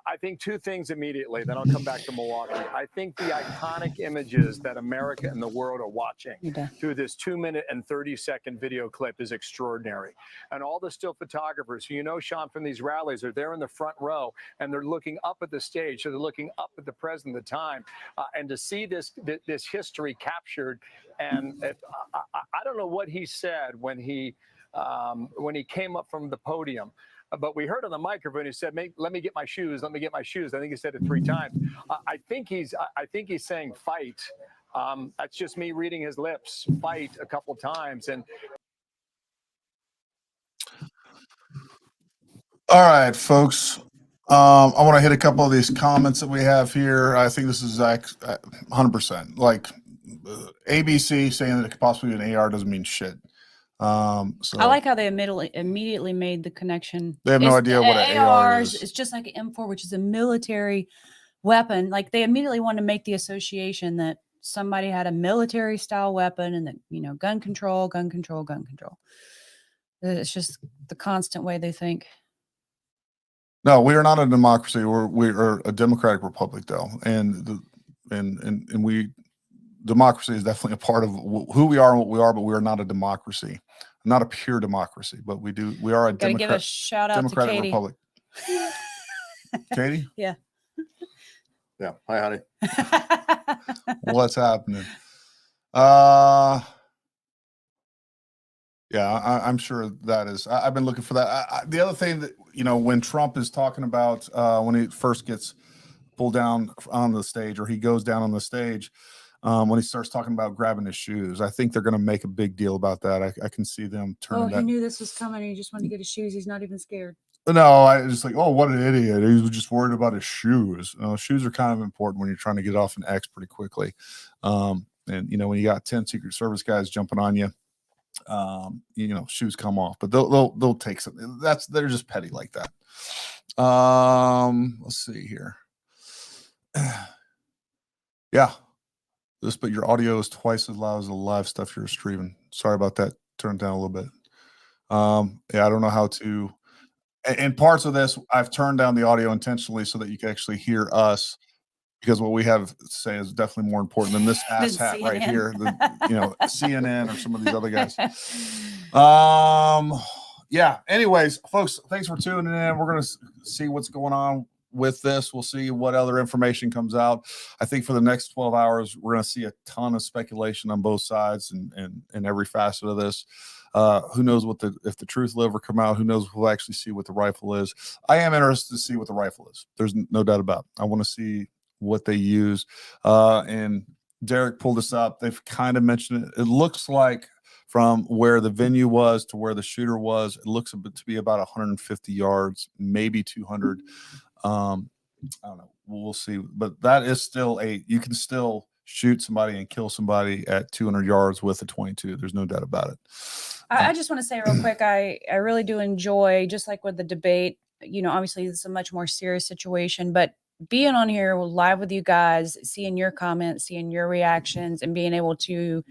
I think two things immediately, then I'll come back to Milwaukee. I think the iconic images that America and the world are watching through this 2-minute and 30-second video clip is extraordinary. And all the still photographers who, you know, Sean, from these rallies are there in the front row and they're looking up at the stage. So they're looking up at the president at the time. And to see this history captured, and I don't know what he said when he came up from the podium. But we heard on the microphone, he said, let me get my shoes. Let me get my shoes. I think he said it 3 times. I think he's saying fight. That's just me reading his lips, fight a couple times. And all right, folks. I want to hit a couple of these comments that we have here. I think this is 100%. Like ABC saying that it could possibly be an AR doesn't mean shit. So I like how they immediately made the connection. They have no idea what an AR is. It's just like an M4, which is a military weapon. Like they immediately wanted to make the association that somebody had a military style weapon and that, you know, gun control, gun control, gun control. It's just the constant way they think. No, we are not a democracy. We are a democratic republic, though, and democracy is definitely a part of who we are and what we are. But we are not a democracy, not a pure democracy. But we are a Give a shout out democratic to Katie. republic. Katie? Yeah. Yeah. Hi, honey. What's happening? Yeah, I'm sure that is. I've been looking for that. The other thing that, you know, when Trump is talking about when he first gets pulled down on the stage, or he goes down on the stage, when he starts talking about grabbing his shoes, I think they're going to make a big deal about that. I can see them turning. He knew this was coming. He just wanted to get his shoes. He's not even scared. No, I just like, oh, what an idiot. He was just worried about his shoes. Shoes are kind of important when you're trying to get off an X pretty quickly. And, you know, when you got 10 Secret Service guys jumping on you, you know, shoes come off, but they'll take something. They're just petty like that. Let's see here. Yeah. But your audio is twice as loud as the live stuff you're streaming. Sorry about that. Turn it down a little bit. Yeah, I don't know how to. In parts of this, I've turned down the audio intentionally so that you can actually hear us, because what we have to say is definitely more important than this ass hat right here. You know, CNN or some of these other guys. Yeah. Anyways, folks, thanks for tuning in. We're going to see what's going on with this. We'll see what other information comes out. I think for the next 12 hours, we're going to see a ton of speculation on both sides and every facet of this. Who knows if the truth will ever come out? Who knows if we'll actually see what the rifle is? I am interested to see what the rifle is. There's no doubt about it. I want to see what they use. And Derek pulled this up. They've kind of mentioned it. It looks like from where the venue was to where the shooter was, it looks to be about 150 yards, maybe 200. I don't know. We'll see. But that is still you can still shoot somebody and kill somebody at 200 yards with a 22. There's no doubt about it. I just want to say real quick, I really do enjoy, just like with the debate, you know, obviously this is a much more serious situation, but being on here live with you guys, seeing your comments, seeing your reactions, and being able to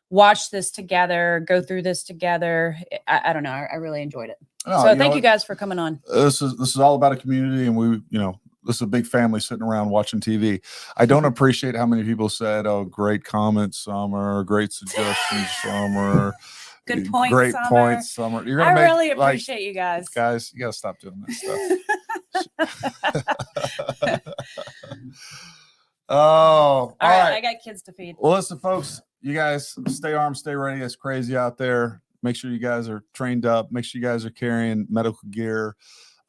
watch this together, go through this together. I don't know. I really enjoyed it. So thank you guys for coming on. This is all about a community, and this is a big family sitting around watching TV. I don't appreciate how many people said, "Oh, great comments, Summer. Great suggestions, Summer. Good point, great Summer. Points, Summer." I really appreciate you guys. Guys, you got to stop doing this stuff. Oh, all right. I got kids to feed. Well, listen, folks, you guys stay armed, stay ready. It's crazy out there. Make sure you guys are trained up. Make sure you guys are carrying medical gear.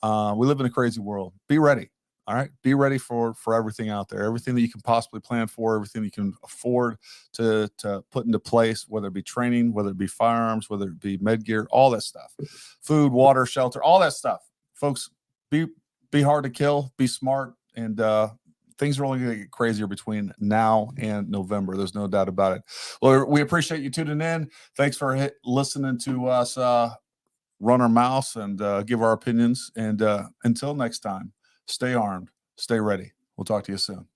We live in a crazy world. Be ready. All right. Be ready for everything out there, everything that you can possibly plan for, everything you can afford to put into place, whether it be training, whether it be firearms, whether it be med gear, all that stuff, food, water, shelter, all that stuff. Folks, be hard to kill, be smart, and things are only going to get crazier between now and November. There's no doubt about it. Well, we appreciate you tuning in. Thanks for listening to us run our mouths and give our opinions. And until next time, stay armed, Stay ready. We'll talk to you soon.